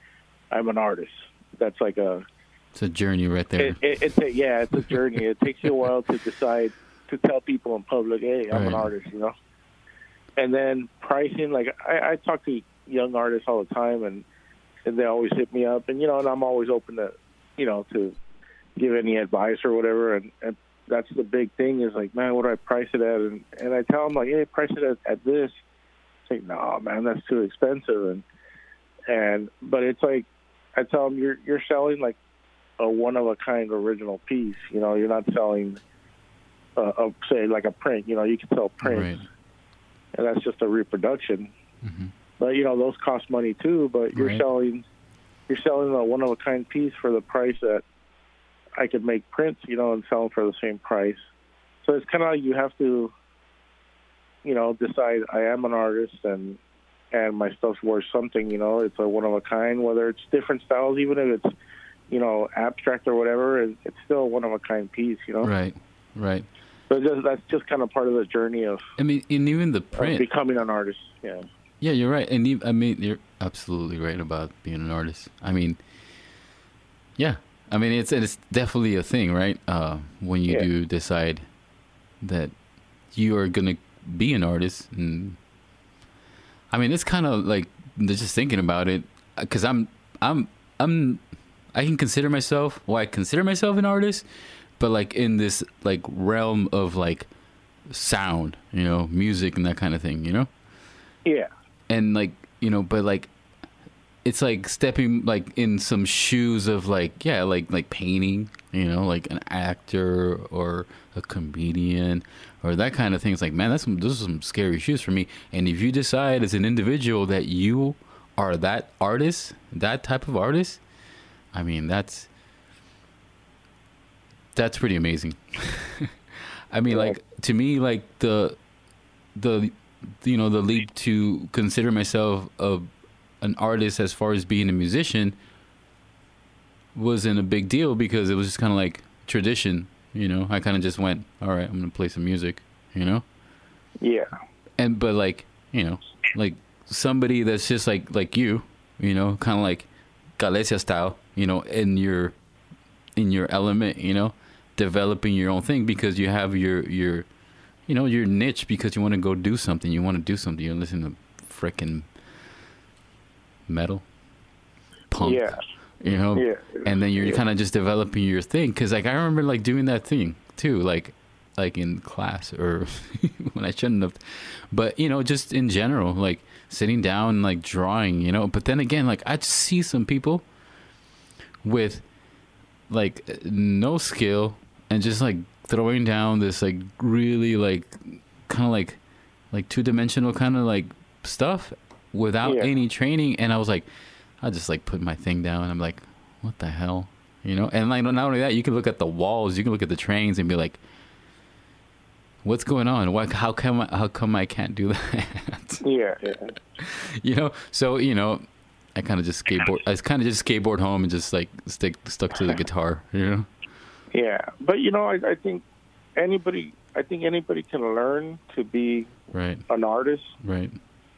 I'm an artist. That's like it's a journey right there. It's a journey. It takes you a while to decide to tell people in public, hey, I'm an artist, And then pricing, like I talk to young artists all the time, and they always hit me up, and and I'm always open to to give any advice or whatever, and that's the big thing is like, man, what do I price it at? And I tell them like, hey, price it at this. It's like, no, man, that's too expensive, but it's like I tell them you're selling like a one of a kind original piece. You're not selling say like a print. You can sell prints. Right. And that's just a reproduction. Mm-hmm. But those cost money too. But you're selling a one of a kind piece for the price that I could make prints, and sell them for the same price. So it's kind of like you have to, decide I am an artist and my stuff's worth something. It's a one of a kind, whether it's different styles, even if it's abstract or whatever. It's still a one of a kind piece. Right. So that's just kind of part of the journey of. I mean, and even the print, becoming an artist. Yeah. Yeah, you're right, and you're absolutely right about being an artist. I mean, yeah, I mean it's definitely a thing, right? When you do decide that you are gonna be an artist, and I mean it's kind of like just thinking about it, because I can consider myself. Well, I consider myself an artist. But like in this like realm of like sound, you know, music and that kind of thing, you know? Yeah. And like, you know, but like, it's like stepping like in some shoes of like, yeah, like painting, you know, like an actor or a comedian or that kind of thing. It's like, man, those are some scary shoes for me. And if you decide as an individual that you are that artist, that type of artist, I mean, that's pretty amazing. I mean, like, to me, like the you know, the leap to consider myself an artist as far as being a musician wasn't a big deal because it was just kind of like tradition, you know. I kind of just went, all right, I'm gonna play some music, you know. Yeah. And but like, you know, like somebody that's just like you know, kind of like Galicia style, you know, in your element, you know, developing your own thing because you have your you know, your niche because you want to go do something. You want to do something. You listen to frickin' metal, punk, Yeah. you know, Yeah. and then you're kind of just developing your thing. Because like I remember like doing that thing too, like in class or when I shouldn't have, but you know, just in general, like sitting down and like drawing, you know. But then again, like I just see some people with like no skill and just like throwing down this like really like kind of like two-dimensional kind of like stuff without any training. And I was like, I just like put my thing down and I'm like, what the hell, you know? And like not only that, you can look at the walls, you can look at the trains and be like, what's going on? How come I can't do that? Yeah. You know, so you know, I kind of just skateboard home and just like stuck to the guitar, you know. Yeah, but you know, I think anybody can learn to be an artist. Right.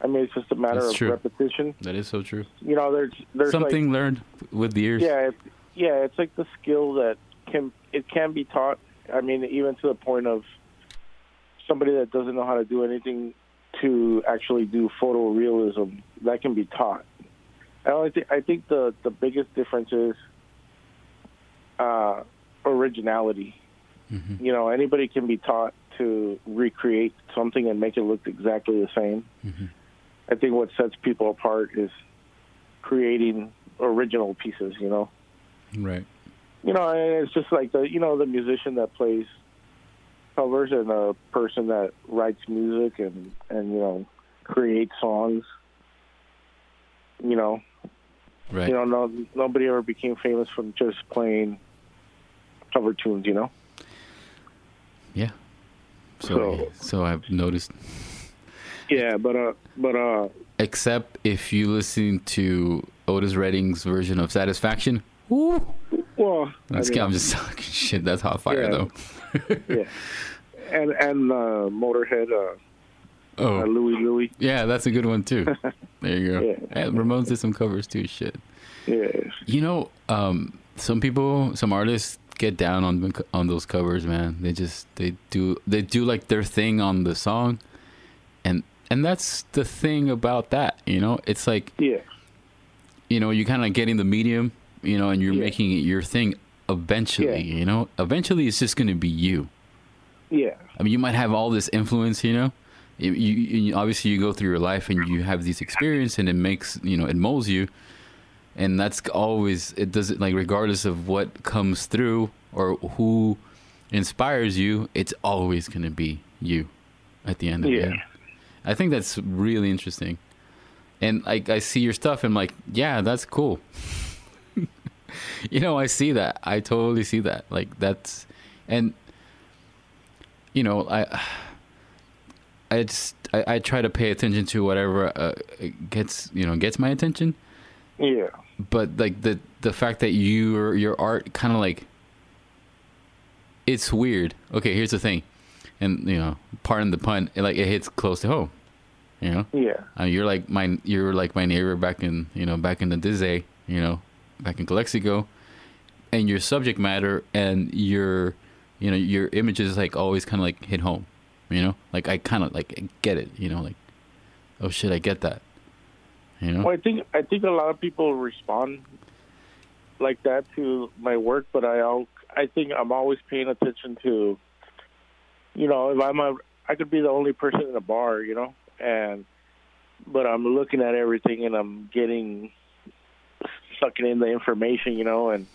I mean, it's just a matter of repetition. That is so true. You know, there's something like, learned with the years. Yeah, it's like the skill that can be taught. I mean, even to the point of somebody that doesn't know how to do anything to actually do photorealism, that can be taught. I think the biggest difference is originality. Mm-hmm. You know, anybody can be taught to recreate something and make it look exactly the same. Mm-hmm. I think what sets people apart is creating original pieces, you know. Right. You know, and it's just like the musician that plays covers and a person that writes music and you know, creates songs. You know. Right. You know, nobody ever became famous from just playing cover tunes, you know? Yeah. So I've noticed. Yeah, but except if you listen to Otis Redding's version of Satisfaction. Woo! Well, I'm just talking shit. That's hot fire, though. Yeah. And Motorhead, Louie. Yeah, that's a good one, too. There you go. Yeah. And Ramones did some covers, too. Shit. Yeah. You know, some artists get down on those covers, man. They do like their thing on the song, and that's the thing about that, you know. It's like, you know, you kind of getting the medium, you know, and you're making it your thing eventually, you know. Eventually it's just going to be you. Yeah. I mean, you might have all this influence, you know. You obviously you go through your life and you have these experiences and it makes, you know, it molds you. And that's always, it doesn't, like, regardless of what comes through or who inspires you, it's always going to be you at the end of it. I think that's really interesting. And like, I see your stuff and I'm like, yeah, that's cool. You know, I see that. I totally see that. Like, that's, and, you know, I try to pay attention to whatever gets my attention. Yeah. But like the fact that your art kind of like, it's weird. Okay, here's the thing, and you know, pardon the pun, it hits close to home. You know. Yeah. You're like my neighbor back in the day, you know, back in Calexico, and your subject matter and your images like always kind of like hit home. You know, like I kind of like get it. You know, like, oh shit, I get that. You know? Well, I think a lot of people respond like that to my work, but I think I'm always paying attention to, you know, if I could be the only person in the bar, you know, but I'm looking at everything and I'm sucking in the information, you know, and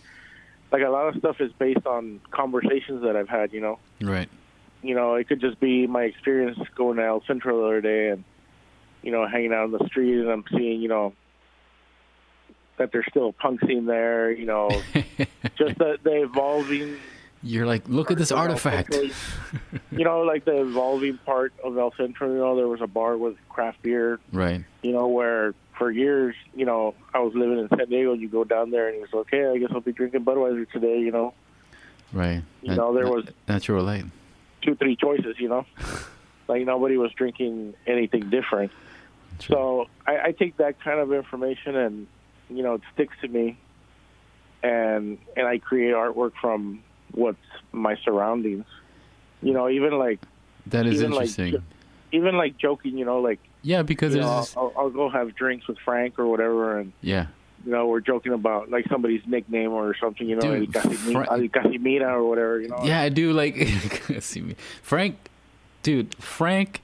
like a lot of stuff is based on conversations that I've had, you know. Right. You know, it could just be my experience going to El Centro the other day and, you know, hanging out on the street, and I'm seeing, you know, that there's still a punk scene there, you know, just the evolving. You're like, look at this artifact. You know, like the evolving part of El Centro, you know, there was a bar with craft beer. Right. You know, where for years, you know, I was living in San Diego, and you go down there and it's okay, I guess I'll be drinking Budweiser today, you know. Right. You know, there was natural light. 2-3 choices, you know. Like nobody was drinking anything different. True. So I take that kind of information and, you know, it sticks to me, and I create artwork from what's my surroundings. You know, even like that is interesting. Even like joking, you know, like because I'll go have drinks with Frank or whatever, and you know, we're joking about like somebody's nickname or something, you know, Dude, El Casimira or whatever, you know. Yeah, I do like Frank. Dude, Frank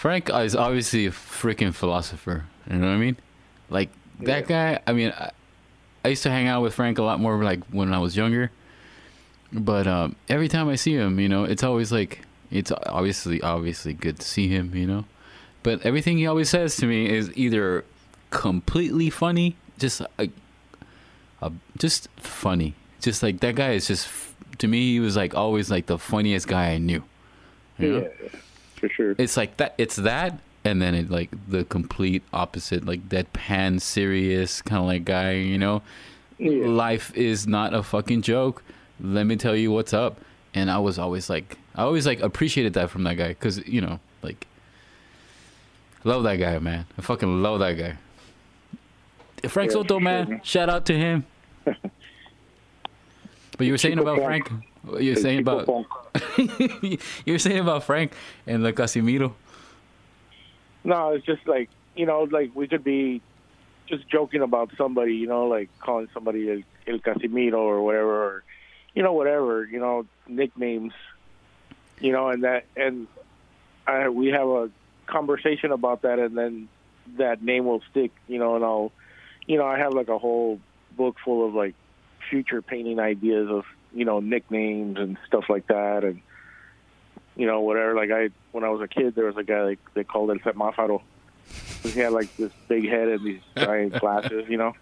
is obviously a freaking philosopher. You know what I mean? Like that guy. I mean, I used to hang out with Frank a lot more like when I was younger. But every time I see him, you know, it's always like, it's obviously good to see him, you know. But everything he always says to me is either completely funny, just funny. Just like that guy is just, to me, he was like always like the funniest guy I knew. You know? Yeah, for sure. It's like that. It's that, and then it like the complete opposite, like deadpan, serious kind of like guy. You know, life is not a fucking joke. Let me tell you what's up. And I always appreciated that from that guy, because you know, like, love that guy, man. I fucking love that guy. Frank Soto, man. Shout out to him. But you were saying about Frank. You were saying about Frank and the Casimiro. No, it's just like, you know, like we could be just joking about somebody, you know, like calling somebody El Casimiro or whatever, or, you know, whatever, you know, nicknames, you know, and we have a conversation about that, and then that name will stick, you know, and I have like a whole book full of like future painting ideas of, you know, nicknames and stuff like that, and, you know, whatever. Like when I was a kid, there was a guy like they called El Semáforo. He had like this big head and these giant glasses, you know.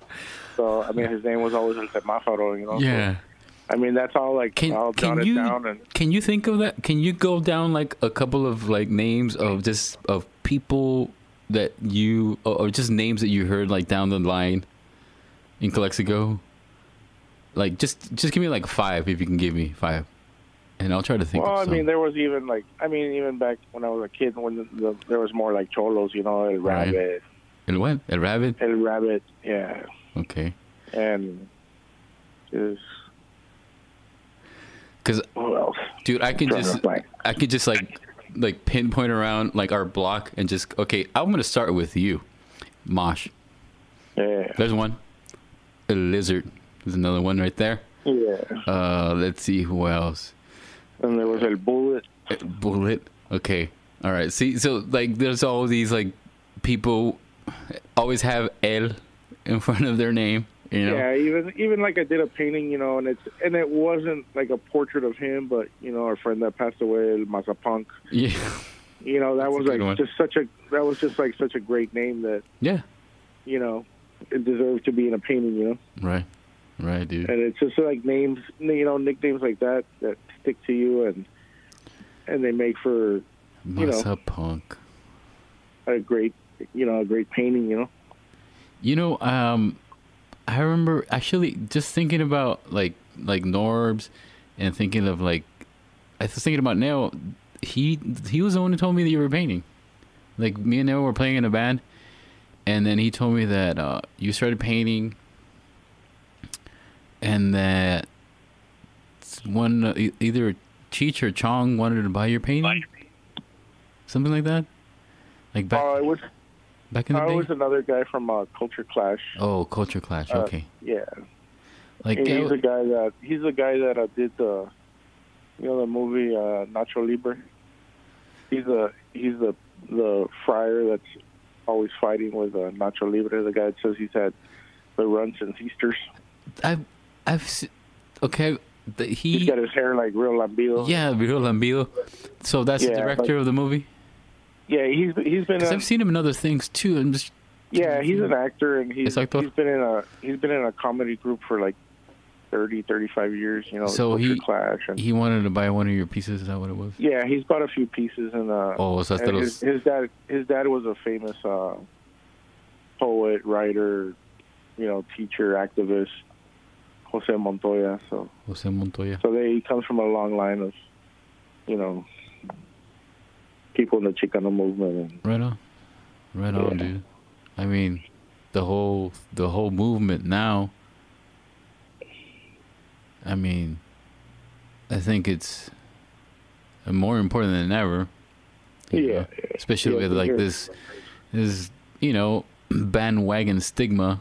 So I mean, his name was always El Semáforo, you know. Yeah. So, I mean, that's all. Like, I'll jot it down. And can you think of that? Can you go down like a couple of like names of people that you, or just names that you heard like down the line in Calexico? Like just give me like 5, if you can give me 5, and I'll try to think. Well, of some. I mean, there was even like, even back when I was a kid, when there was more like cholos, you know, El Rabbit. El what? El Rabbit. El Rabbit, yeah. Okay. And just. Because, dude, I could just like pinpoint around like our block and just, okay, I'm gonna start with you, Mosh. Yeah. There's one. A Lizard. There's another one right there. Yeah. Let's see who else. And there was El Bullet. Bullet. Okay. All right. See, so like, there's all these like people always have El in front of their name. You know? Yeah, even like I did a painting, you know, and it wasn't like a portrait of him, but you know, our friend that passed away, El Mazapunk. Yeah. You know, that was like such a great name that. Yeah. You know, it deserved to be in a painting, you know. Right, dude. And it's just like names, you know, nicknames like that stick to you, and they make for, you Mazapunk. a great painting, you know. You know, I remember actually just thinking about like Norbs, and thinking of like, I was thinking about Neo. He was the one who told me that you were painting. Like, me and Neo were playing in a band, and then he told me that you started painting, and that one either Cheech or Chong wanted to buy your painting, something like that. Like back in the day. I was another guy from Culture Clash. Oh, Culture Clash. Okay. Yeah. Like, he's the guy that did the movie Nacho Libre. the friar that's always fighting with Nacho Libre, the guy that says he's had the run since Easter's. Okay. He's got his hair like real lambido. Yeah, real lambido. So that's the director of the movie? Yeah, he's been. I've seen him in other things too. He's an actor, and he's been in a comedy group for like 35 years. You know, so Clash. And he wanted to buy one of your pieces. Is that what it was? Yeah, he's bought a few pieces, and his dad was a famous poet, writer, teacher, activist. Jose Montoya. So he comes from a long line of, people in the Chicano movement. And, right on, dude. I mean, the whole movement now. I mean, I think it's more important than ever. Yeah. Especially with like this, bandwagon stigma.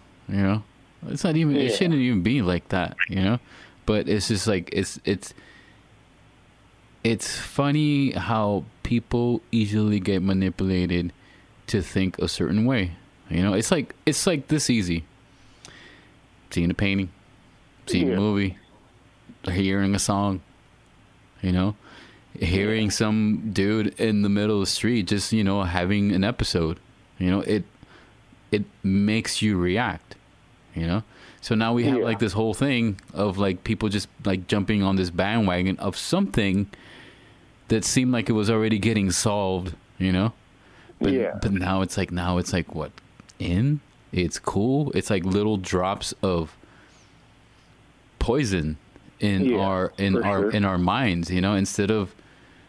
It's not even. It shouldn't even be like that, But it's just like it's funny how people easily get manipulated to think a certain way. It's like this easy. Seeing a painting, seeing a movie, hearing a song. Hearing some dude in the middle of the street just having an episode. It makes you react. So now we have like this whole thing of like people just like jumping on this bandwagon of something that seemed like it was already getting solved, but now it's like what it's cool. It's like little drops of poison in our minds, instead of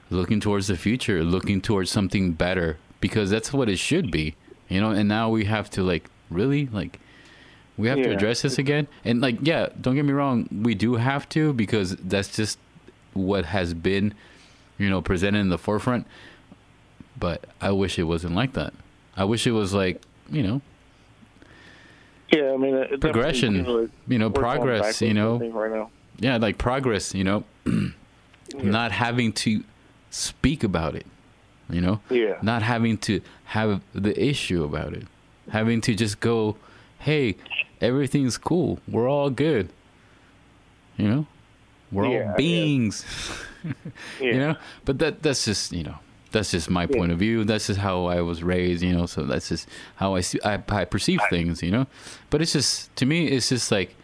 looking towards the future, looking towards something better, because that's what it should be, and now we have to like really like we have to address this again. And like, don't get me wrong, we do have to, because that's just what has been, presented in the forefront. But I wish it wasn't like that. I wish it was like, Yeah, I mean, progression, progress, right now. Yeah, like progress, not having to speak about it, not having to have the issue about it, having to just go, hey, everything's cool. We're all good. We're all beings. But that's just my point of view. That's just how I was raised. So that's just how I perceive things. But it's just, to me, it's just like,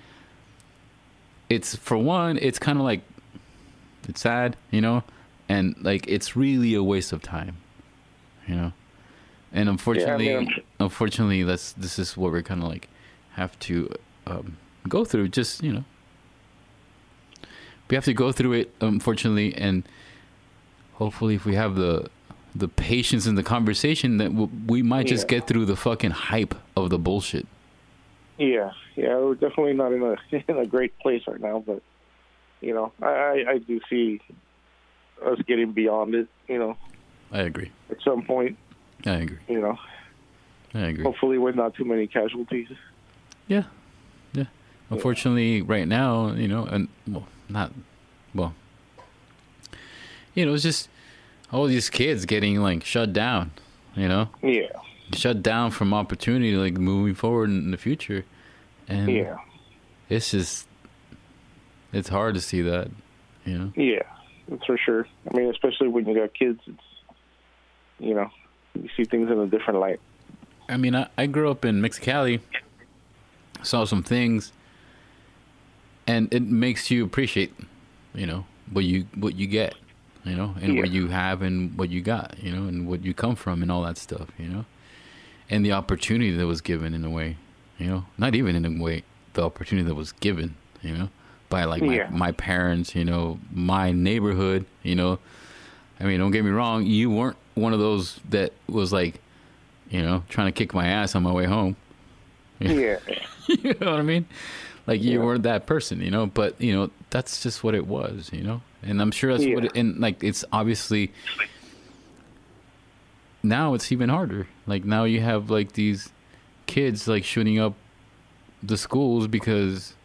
it's, for one, it's kind of like, it's sad, and like it's really a waste of time, And unfortunately, this is what we're kind of like have to go through. Just we have to go through it, unfortunately, and hopefully, if we have the patience in the conversation, that we might just get through the fucking hype of the bullshit. Yeah, we're definitely not in a great place right now, but I do see us getting beyond it. I agree. At some point. I agree. I agree. Hopefully, with not too many casualties. Yeah. Unfortunately, right now, it's just all these kids getting like shut down. Shut down from opportunity, like moving forward in the future, and it's just, it's hard to see that. Yeah, that's for sure. I mean, especially when you got kids, it's you see things in a different light. I mean, I grew up in Mexicali, saw some things, and it makes you appreciate, what you get, and what you have and what you got, and what you come from and all that stuff, and the opportunity that was given in a way, not even in a way, the opportunity that was given, by like my parents, my neighborhood, I mean, don't get me wrong, you weren't one of those that was like, trying to kick my ass on my way home. Yeah. You know what I mean? Like, you weren't that person, but, that's just what it was, and I'm sure that's what it, and like, it's obviously, now it's even harder. Like, now you have like these kids like shooting up the schools because,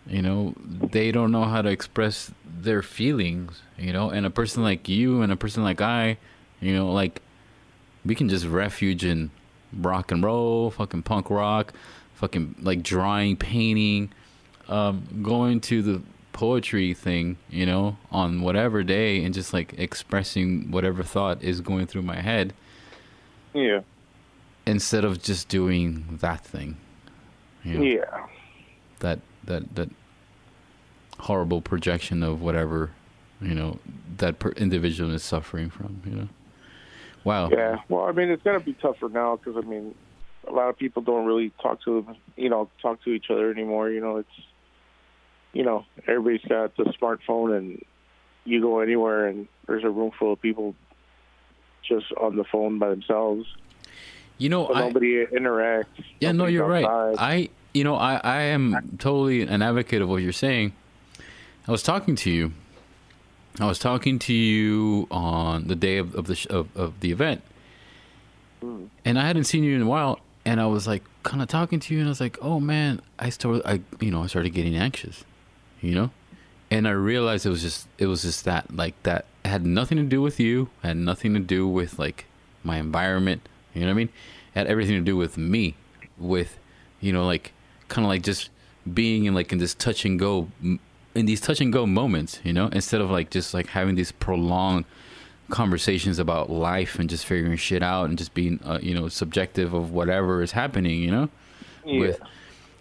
they don't know how to express their feelings, and a person like you and a person like I, You know, like we can just refuge in rock and roll, fucking punk rock, fucking like drawing, painting, going to the poetry thing, you know, on whatever day and just like expressing whatever thought is going through my head. Yeah. Instead of just doing that thing. You know, yeah. That horrible projection of whatever, you know, that individual is suffering from, you know. Wow. Yeah. Well, I mean, it's going to be tougher now because, I mean, a lot of people don't really talk to each other anymore. You know, it's, you know, everybody's got the smartphone and you go anywhere and there's a room full of people just on the phone by themselves. You know, nobody interacts. Yeah, no, you're outside. Right. I am totally an advocate of what you're saying. I was talking to you on the day of the event, and I hadn't seen you in a while. And I was like, kind of talking to you, and I was like, oh man, I started getting anxious, you know, and I realized it was just that, like, that had nothing to do with you, had nothing to do with like my environment. You know what I mean? It had everything to do with me, with, you know, like kind of like just being in these touch and go moments, you know, instead of like just like having these prolonged conversations about life and just figuring shit out and just being, you know, subjective of whatever is happening, you know, with,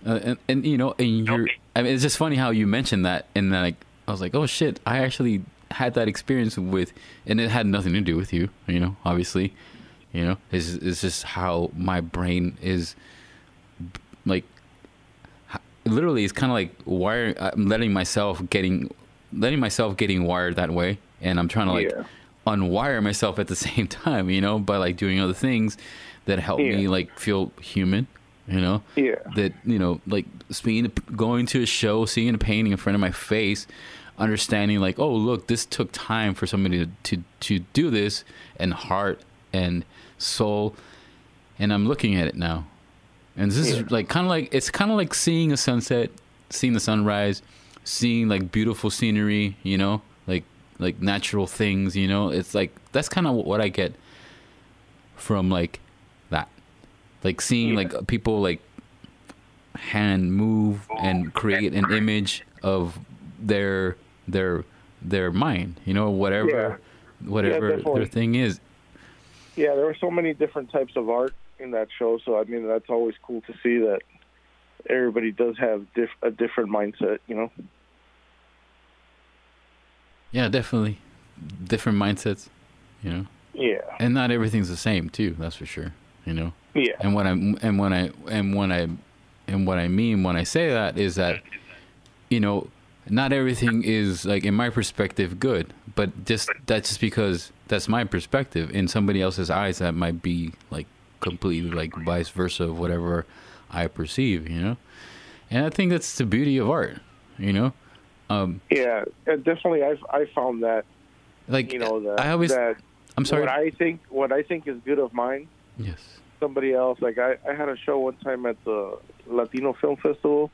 and you know, and I mean, it's just funny how you mentioned that, and then like I was like, oh shit, I actually had that experience with, and it had nothing to do with you, you know, obviously. You know, it's just how my brain is, like, literally, it's kind of like wired. I'm letting myself getting wired that way, and I'm trying to like unwire myself at the same time. You know, by like doing other things that help me like feel human. You know, that, you know, like going to a show, seeing a painting in front of my face, understanding like, oh look, this took time for somebody to do this, and heart and soul, and I'm looking at it now, and this is like kind of like seeing a sunset, seeing the sunrise, seeing like beautiful scenery, you know, like natural things, you know. It's like that's kind of what I get from like that, like seeing like people like hand move and create an image of their mind, you know, whatever their thing is. Yeah, there were so many different types of art in that show, so I mean, that's always cool to see that everybody does have a different mindset, you know? Yeah, definitely. Different mindsets, you know? Yeah. And not everything's the same, too, that's for sure, you know? Yeah. And what I mean when I say that is that, you know, not everything is, like, in my perspective, good, but that's just because that's my perspective. In somebody else's eyes, that might be like completely like vice versa of whatever I perceive, you know. And I think that's the beauty of art, you know. Yeah, definitely. I found that, like, you know, I'm sorry. What I think is good of mine. Yes. Somebody else, like I had a show one time at the Latino Film Festival,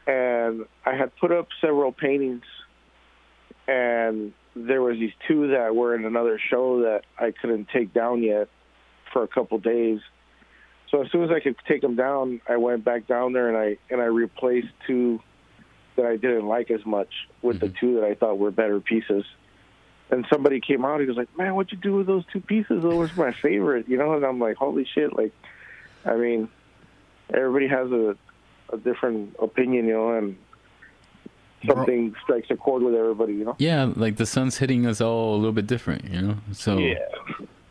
and I had put up several paintings, and there was these two that were in another show that I couldn't take down yet for a couple days. So as soon as I could take them down, I went back down there and I replaced two that I didn't like as much with the two that I thought were better pieces. And somebody came out, he was like, man, what'd you do with those two pieces? Those were my favorite, you know? And I'm like, holy shit. Like, I mean, everybody has a different opinion, you know, and something strikes a chord with everybody, you know? Yeah, like the sun's hitting us all a little bit different, you know? So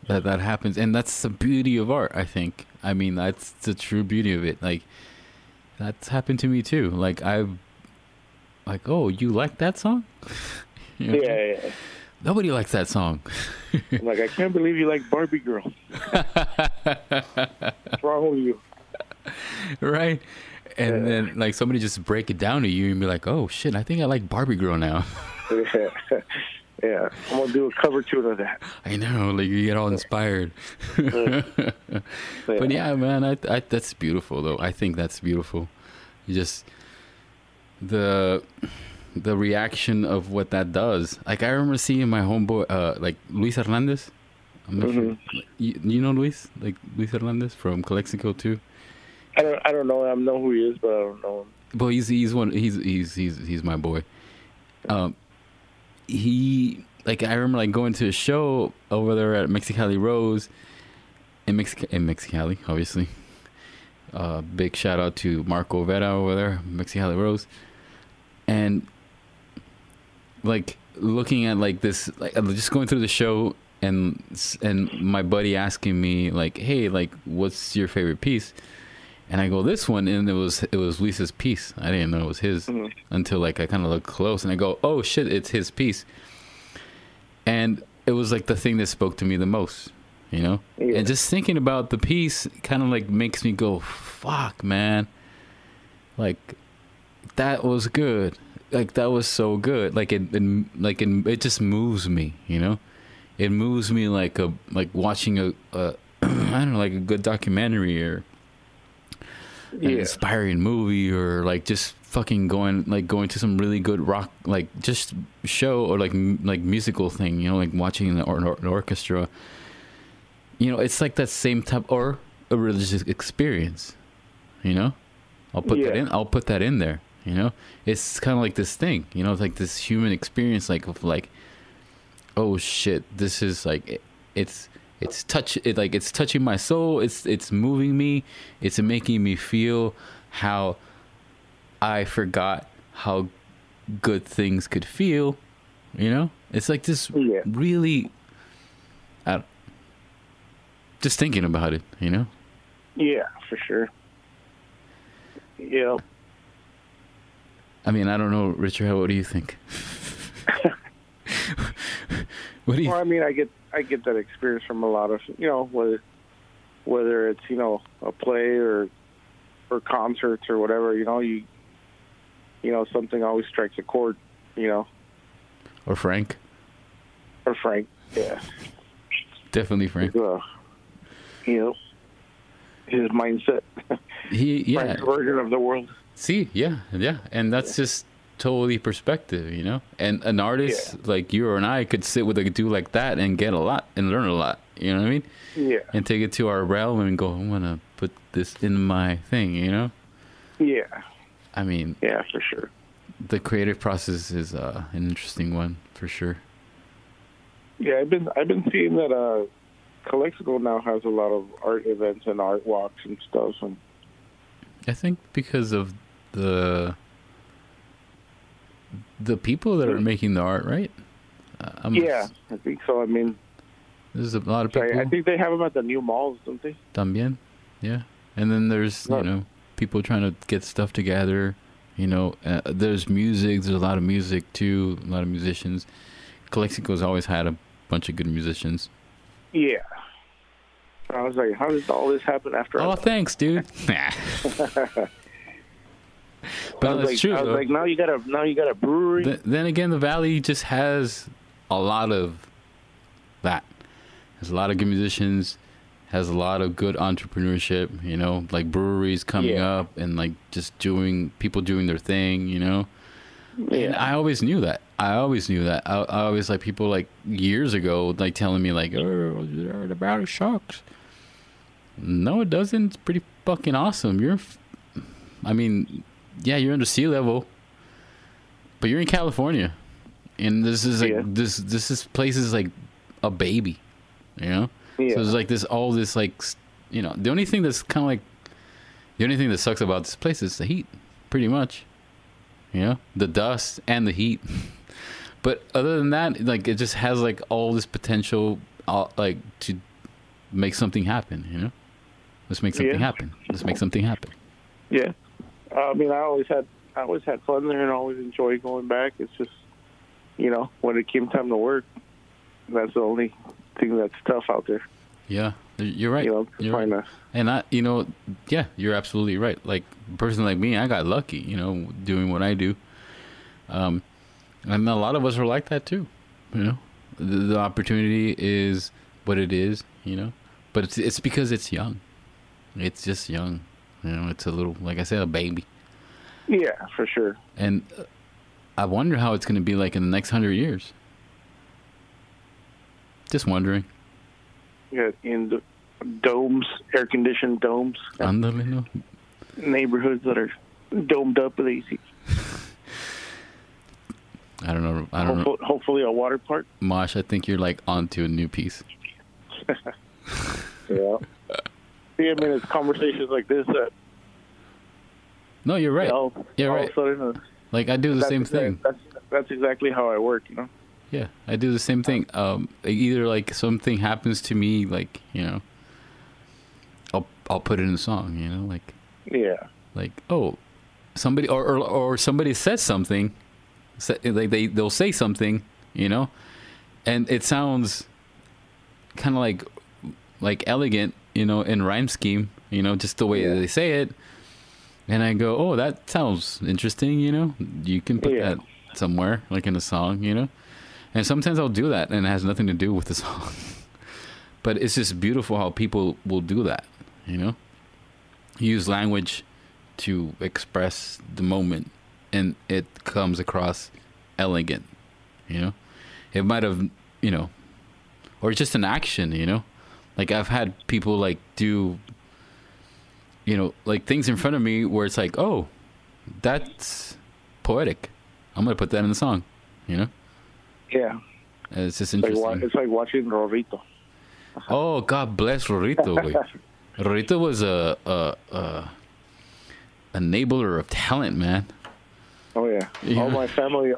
that happens. And that's the beauty of art, I think. I mean, that's the true beauty of it. Like, that's happened to me too. Like, oh, you like that song? You know? Yeah. Nobody likes that song. I'm like, I can't believe you like Barbie Girl. What's wrong with you? Right? And then, like, somebody just break it down to you and be like, oh, shit, I think I like Barbie Girl now. Yeah. I'm going to do a cover tune of that. I know. Like, you get all inspired. But, yeah, man, I that's beautiful, though. I think that's beautiful. You just... The reaction of what that does. Like, I remember seeing my homeboy, like, Luis Hernandez. I'm not sure. You know Luis, like Luis Hernandez from Calexico too. I don't know. I know who he is, but I don't know him. But he's my boy. He like I remember like going to a show over there at Mexicali Rose in Mexicali, obviously. Big shout out to Marco Vera over there, Mexicali Rose, and like looking at like this, like just going through the show and my buddy asking me like, hey, like what's your favorite piece? And I go, this one, and it was Lisa's piece. I didn't know it was his until like I kind of looked close, and I go, oh shit, it's his piece. And it was like the thing that spoke to me the most, you know. Yeah. And just thinking about the piece kind of like makes me go, fuck, man. Like that was good. Like that was so good. Like it just moves me, you know. It moves me like watching a I don't know, like a good documentary or an inspiring movie, or like just fucking going to some really good rock, like just show, or like musical thing, you know, like watching an orchestra, you know. It's like that same type, or a religious experience, you know. I'll put that in there, you know. It's kind of like this thing, you know. It's like this human experience, like of like, oh shit, this is like it's touching my soul. It's moving me. It's making me feel how I forgot how good things could feel. You know, it's like this really. Just thinking about it, you know. Yeah, for sure. Yeah. I mean, I don't know, Richard. What do you think? What do you? Well, I mean, I get that experience from a lot of, you know, whether it's, you know, a play or concerts or whatever, you know, something always strikes a chord, you know. Or Frank, yeah. Definitely Frank. You know, his mindset. Frank's version of the world. See, yeah, and that's just totally perspective, you know. And an artist like you or I could sit with a dude like that and get a lot and learn a lot, you know what I mean? Yeah. And take it to our realm and go, I want to put this in my thing, you know? Yeah. I mean, yeah, for sure. The creative process is an interesting one, for sure. Yeah, I've been seeing that Calexico now has a lot of art events and art walks and stuff, and I think because of the people that are making the art, right? I think so. I mean, there's a lot of people. I think they have them at the new malls, don't they? También, yeah. And then there's, you know, people trying to get stuff together. You know, there's music. There's a lot of music, too. A lot of musicians. Calexico's always had a bunch of good musicians. Yeah. I was like, how did all this happen after? Oh, thanks, dude. But that's true. I was like, now you got a brewery. Then again, the Valley just has a lot of that. There's a lot of good musicians. Has a lot of good entrepreneurship. You know, like breweries coming up and like just people doing their thing. You know. Yeah. And I always knew that. I always like people like years ago like telling me like, oh, the Valley sucks. No, it doesn't. It's pretty fucking awesome. You're under sea level, but you're in California, and this is like this place is like a baby, you know. Yeah. So there's like like, you know, the only thing that sucks about this place is the heat, pretty much, you know, the dust and the heat. But other than that, like, it just has like all this potential, like, to make something happen, you know. Let's make something happen. Let's make something happen. Yeah. I mean, I always had fun there and always enjoyed going back. It's just, you know, when it came time to work, that's the only thing that's tough out there. Yeah, you're right. You know, and you're absolutely right. Like, a person like me, I got lucky, you know, doing what I do. And a lot of us are like that too, you know. The opportunity is what it is, you know. But it's because it's young. It's just young. You know, it's a little, like I said, a baby. Yeah, for sure. And I wonder how it's going to be like in the next 100 years. Just wondering. in the domes, air-conditioned domes. Ándale, no. Neighborhoods that are domed up with AC. I don't know. Hopefully a water park. Mosh, I think you're like onto a new piece. Yeah. See, I mean, it's conversations like this that. No, you're right. You're right. Sudden, like I do the same thing. That's exactly how I work, Yeah, I do the same thing. Either like something happens to me, like I'll put it in a song. Like yeah, like somebody or somebody says something, like they'll say something, and it sounds kind of like elegant, in rhyme scheme, just the way they say it. And I go, oh, that sounds interesting, You can put that somewhere, like in a song, And sometimes I'll do that, and it has nothing to do with the song. But it's just beautiful how people will do that, Use language to express the moment, and it comes across elegant, It might have, or just an action, Like I've had people like do... like things in front of me where it's like, oh, that's poetic. I'm going to put that in the song, Yeah. And it's just interesting. It's like watching Rorrito. Oh, God bless Rorrito. Rorrito was a enabler of talent, man. Oh, yeah. All my family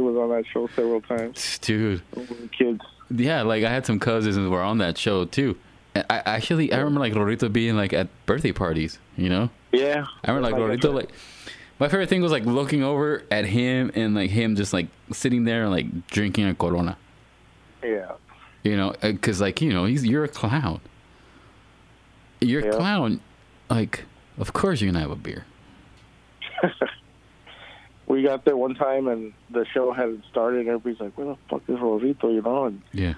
was on that show several times. Dude. Kids. Yeah, like I had some cousins who were on that show, too. I remember like Rorrito being like at birthday parties, Yeah. I remember like Rorrito, like my favorite thing was like looking over at him and like him just like sitting there and like drinking a Corona. Yeah. Because like you're a clown. You're a clown. Like, of course you're gonna have a beer. We got there one time and the show hadn't started and everybody's like, where the fuck is Rorrito, And yeah.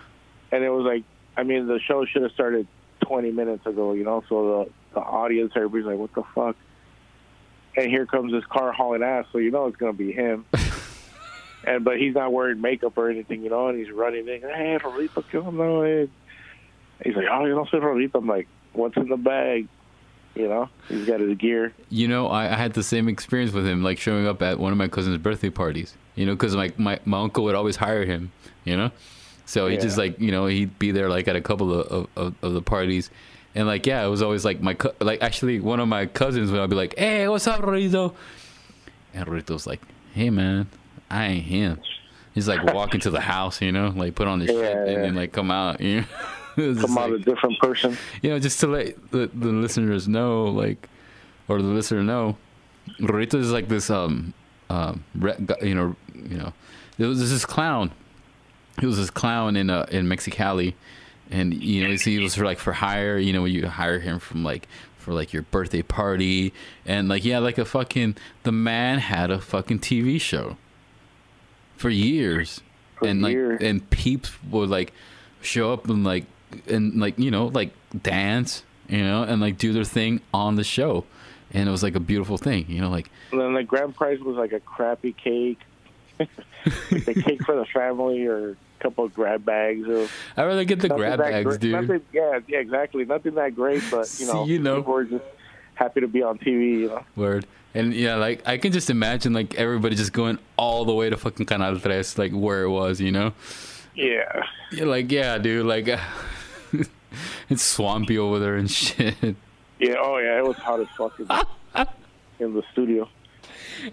And it was like, I mean, the show should have started 20 minutes ago, so the audience, everybody's like, what the fuck? And here comes this car hauling ass, so it's going to be him. But he's not wearing makeup or anything, and he's running in, hey, Rorrito, ¿qué onda? He's like, oh, yo no soy Rorrito. I'm like, what's in the bag? He's got his gear. I had the same experience with him, like showing up at one of my cousin's birthday parties, because my uncle would always hire him, So he just like, he'd be there like at a couple of the parties. And like, yeah, it was always like actually one of my cousins would be like, hey, what's up, Rorrito? And Rorrito's like, hey, man, I ain't him. He's like walking to the house, like put on the shit and then like come out, Come out a different person. Just to let the listeners know, like, or the listener know, Rorrito is like this, there was this clown. He was this clown in Mexicali, and he was for hire. You hire him for your birthday party, and the man had a fucking TV show for years, and peeps would like show up and dance, and do their thing on the show, and it was like a beautiful thing, like. And then the grand prize was like a crappy cake, like a cake for the family or. Couple of grab bags of. I'd rather get the grab bags, dude. Yeah, exactly. Nothing that great, but people were just happy to be on TV. Word. And yeah, like I can just imagine like everybody just going all the way to fucking Canal 3, like where it was, Yeah. You're like, yeah, dude, like it's swampy over there and shit. Yeah. Oh yeah, it was hot as fuck in the studio.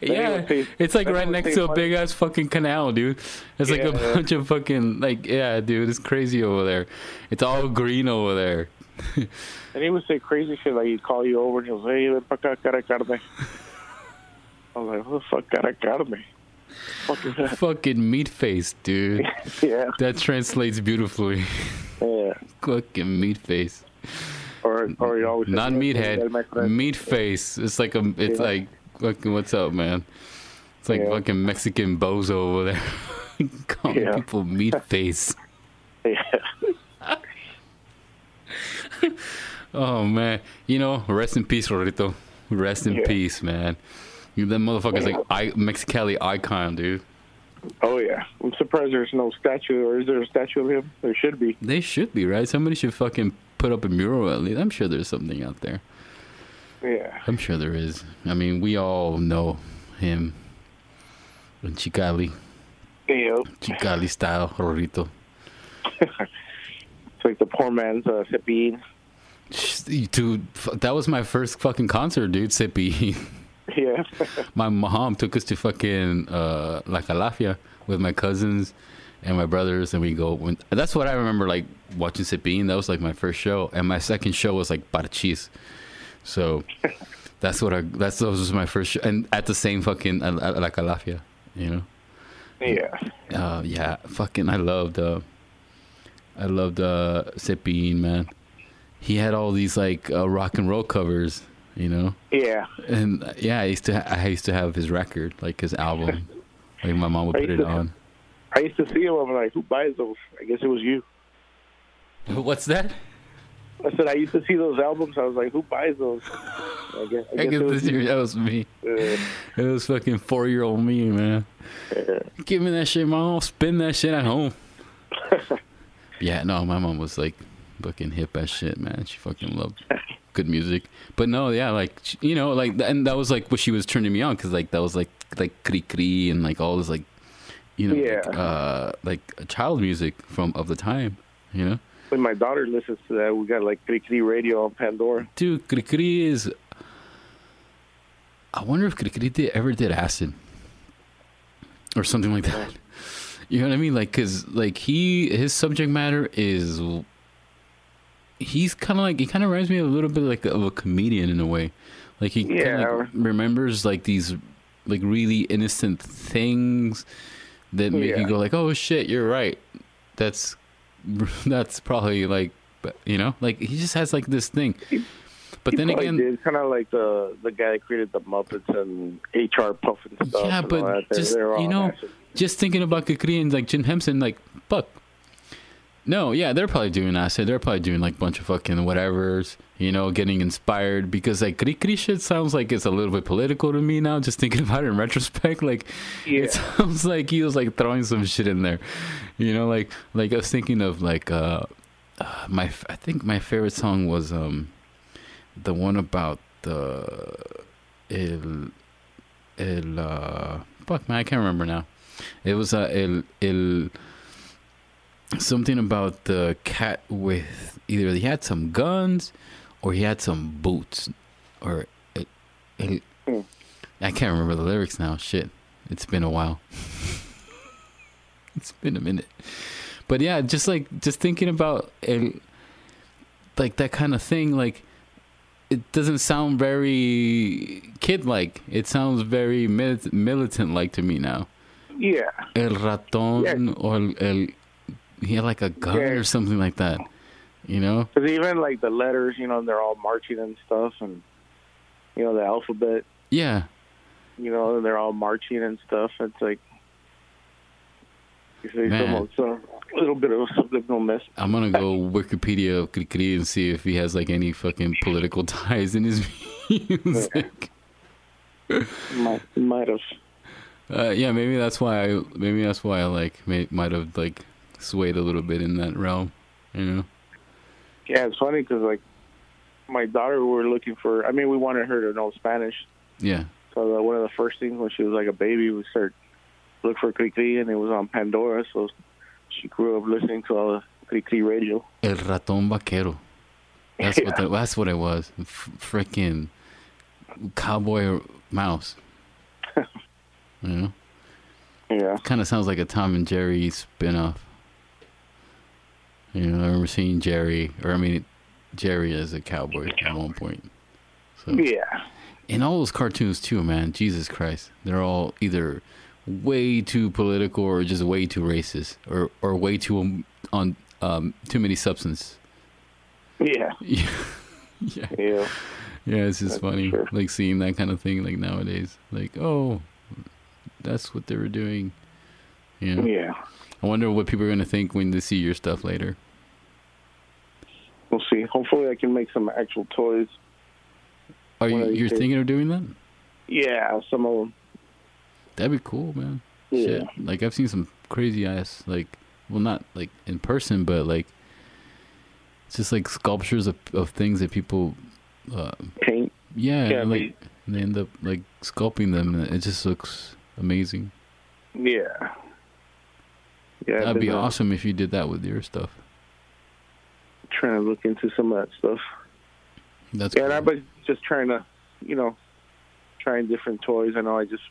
Yeah, it's like right next to a big ass fucking canal, dude. It's like a bunch of fucking dude, it's crazy over there. It's all green over there. And he would say crazy shit like he'd call you over and he'll say, hey, ven pa' acá, cara carne. I was like, what the fuck, cara carne? Fuck is that? Fucking meat face, dude. Yeah. That translates beautifully. Yeah. Fucking meat face. Or you always not meathead, meat face. It's like like fucking what's up, man? It's like fucking Mexican bozo over there. Calling people meat face. Yeah. Oh man, rest in peace, Rorrito. Rest in peace, man. You that motherfucker's like Mexicali icon, dude. Oh, yeah. I'm surprised there's no statue, or is there a statue of him? There should be. They should be, right? Somebody should fucking put up a mural at least. I'm sure there's something out there. Yeah. I'm sure there is. I mean, we all know him. In Chicali. Yep. Chicali style, Rorrito. It's like the poor man's Cepillín. Dude, that was my first fucking concert, dude. Cepillín. Yeah. My mom took us to fucking La Calafia with my cousins and my brothers, and we go. That's what I remember, like watching Cepillín. That was like my first show, and my second show was like Parchis. So that was my first show, and at the same fucking La Calafia, you know. Yeah. Yeah. Fucking, I loved Cepillín, man. He had all these like rock and roll covers, you know. Yeah. And yeah, I used to have his record, like his album. Like my mom would put it on. I used to see him. I'm like, who buys those? I guess it was you. What's that? I said I used to see those albums. I was like, who buys those? I guess that was me. It was fucking 4-year-old me, man. Yeah. Give me that shit, mom. I'll spin that shit at home. Yeah, no, my mom was like fucking hip as shit, man. She fucking loved good music. But no, yeah, like, you know, like, and that was like what she was turning me on, because like that was like Cri Cri and like all this like, you know, yeah. like child music of the time, you know. When my daughter listens to that, we got like Cri Cri radio on Pandora. Dude, Cri Cri is. I wonder if Cri Cri ever did acid or something like that. You know what I mean? Like, cause like his subject matter is. He kind of reminds me a little bit like of a comedian in a way. Like he kind of like remembers like these like really innocent things that make you go like, oh shit, you're right. That's probably like, you know, like he just has like this thing. But then again, it's kind of like the guy that created the Muppets and HR Puff and stuff. Yeah, but just, you know, just thinking about Kikri and like Jim Henson, like, fuck. No, yeah, they're probably doing acid. They're probably doing like a bunch of fucking whatevers, you know, getting inspired, because like Kri shit sounds like it's a little bit political to me now, just thinking about it in retrospect. Like, it sounds like he was like throwing some shit in there, you know, like I was thinking of like, I think my favorite song was the one about fuck man, I can't remember now. It was something about the cat with either he had some guns or he had some boots, or I can't remember the lyrics now. Shit, it's been a while. It's been a minute. But yeah, just thinking about like that kind of thing, like it doesn't sound very kid-like. It sounds very militant-like to me now. Yeah. El ratón or he had like a gun or something like that, you know? Because even like the letters, you know, they're all marching and stuff, and, you know, the alphabet. Yeah. You know, they're all marching and stuff. It's like, you see almost a little bit of a subliminal message. I'm going to go Wikipedia of Kri and see if he has like any fucking political ties in his music. Might have. Yeah, maybe that's why I like might have like swayed a little bit in that realm, you know. Yeah, it's funny because like my daughter, we were looking for. I mean, we wanted her to know Spanish. Yeah. So one of the first things when she was like a baby, we started look for Cri Cri, and it was on Pandora. So she grew up listening to all the Cri Cri radio. El ratón vaquero. That's what it was. Freaking cowboy mouse. You know? Yeah. Kind of sounds like a Tom and Jerry spinoff. You know, I remember seeing Jerry as a cowboy at one point. So. Yeah. And all those cartoons too, man. Jesus Christ. They're all either way too political or just way too racist or way too on too many substance. Yeah. Yeah. Yeah. Yeah, it's just funny. Sure. Like seeing that kind of thing like nowadays. Like, oh, that's what they were doing. You know? Yeah. I wonder what people are going to think when they see your stuff later. We'll see. Hopefully I can make some actual toys. You're thinking of doing that? Yeah, some of them. That'd be cool, man. shit. Like I've seen some crazy ass, like, well, not like in person, but like it's just like sculptures of things that people paint. Yeah, and like they end up like sculpting them, and it just looks amazing. Yeah. Yeah, that'd be awesome if you did that with your stuff. Trying to look into some of that stuff. That's cool. And I've been just trying to, trying different toys. I know I just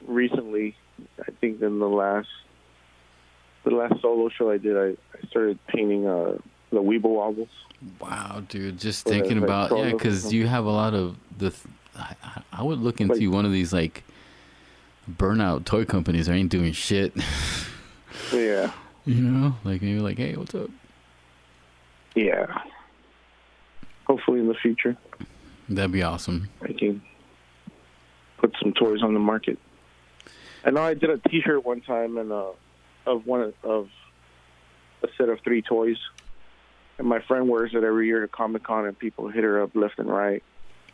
recently, I think in the last solo show I did, I started painting the Weeble Wobbles. Wow, dude! Just thinking about because you have a lot of the. I would look into one of these like burnout toy companies. I ain't doing shit. Yeah. Like maybe like, hey, what's up? Yeah. Hopefully in the future. That'd be awesome. I can put some toys on the market. I know I did a T-shirt one time and of a set of 3 toys, and my friend wears it every year to Comic-Con, and people hit her up left and right.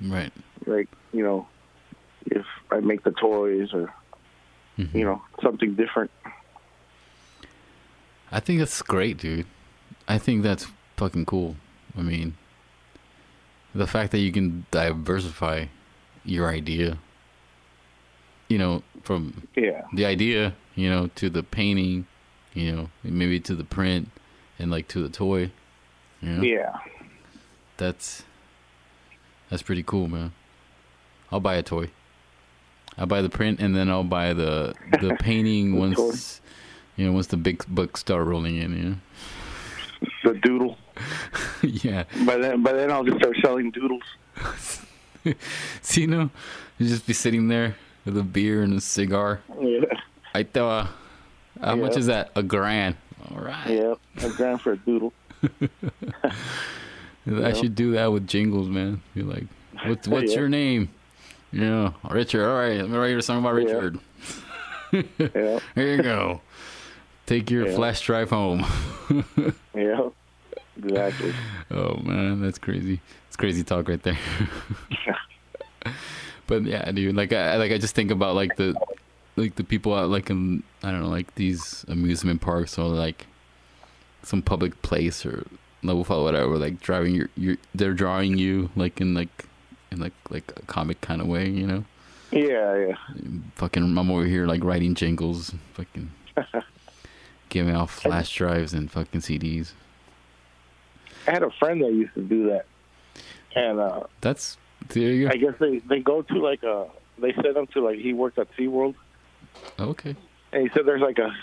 Right. Like if I make the toys or something different. I think that's great, dude. I think that's fucking cool. I mean, the fact that you can diversify your idea, from the idea, to the painting, maybe to the print and like to the toy, Yeah. That's pretty cool, man. I'll buy a toy. I'll buy the print and then I'll buy the painting once once the big bucks start rolling in, The doodle. Yeah. By then I'll just start selling doodles. See, you just be sitting there with a beer and a cigar. Yeah. How much is that? $1,000. All right. Yeah, $1,000 for a doodle. I should do that with jingles, man. Be like, what's your name? Richard. All right, let me write you a song about Richard. Yeah. Here you go. Take your flash drive home. Yeah, exactly. Oh man, that's crazy. It's crazy talk right there. But yeah, dude, I just think about like the people out like in, I don't know, like these amusement parks or like some public place or level 5 whatever, like driving they're drawing you like in a comic kind of way, Yeah. Fucking, I'm over here like writing jingles, fucking giving out flash drives and fucking CDs. I had a friend that used to do that, and there you go. I guess they go to they send him to he worked at SeaWorld. Okay. And he said there's like a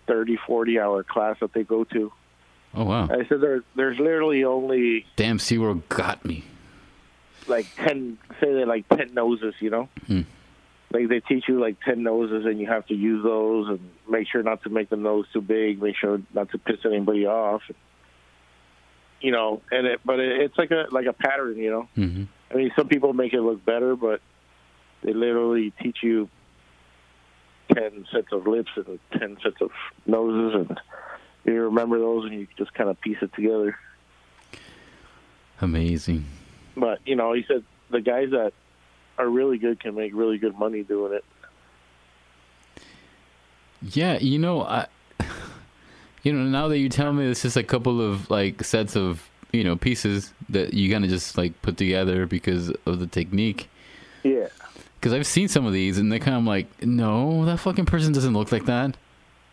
30-40 hour class that they go to. Oh wow. I said there's literally only damn SeaWorld got me. Like 10 noses, Like they teach you like 10 noses and you have to use those and make sure not to make the nose too big, make sure not to piss anybody off. But it's like a pattern, Mm-hmm. I mean, some people make it look better, but they literally teach you 10 sets of lips and 10 sets of noses, and you remember those and you just kind of piece it together. Amazing. But, he said the guys that are really good can make really good money doing it. Yeah, now that you tell me, it's just a couple of like sets of pieces that you kind of just like put together because of the technique. Yeah. Because I've seen some of these and they're kind of like, no, that fucking person doesn't look like that.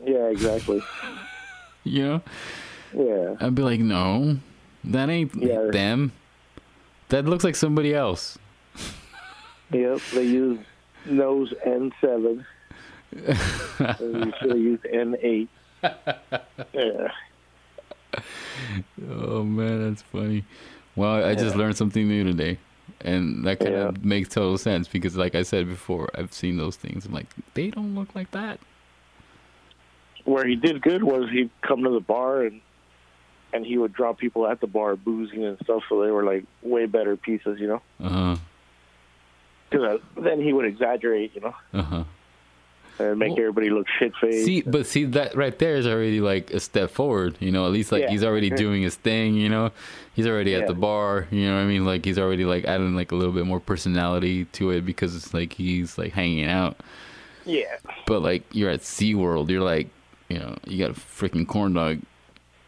Yeah, exactly. Yeah. I'd be like, no, that ain't them. That looks like somebody else. Yep, they use nose N7. And you should have used N8. Yeah. Oh man, that's funny. Well, I just learned something new today, and that kind of makes total sense because, like I said before, I've seen those things. I'm like, they don't look like that. Where he did good was he'd come to the bar and he would draw people at the bar boozing and stuff, so they were like way better pieces, Uh-huh. Because then he would exaggerate, Uh-huh. And make everybody look shit-faced. See, that right there is already like a step forward, at least like he's already doing his thing, he's already at the bar, what I mean? Like he's already like adding like a little bit more personality to it because it's like he's like hanging out. Yeah. But like you're at SeaWorld, you're like, you know, you got a freaking corn dog,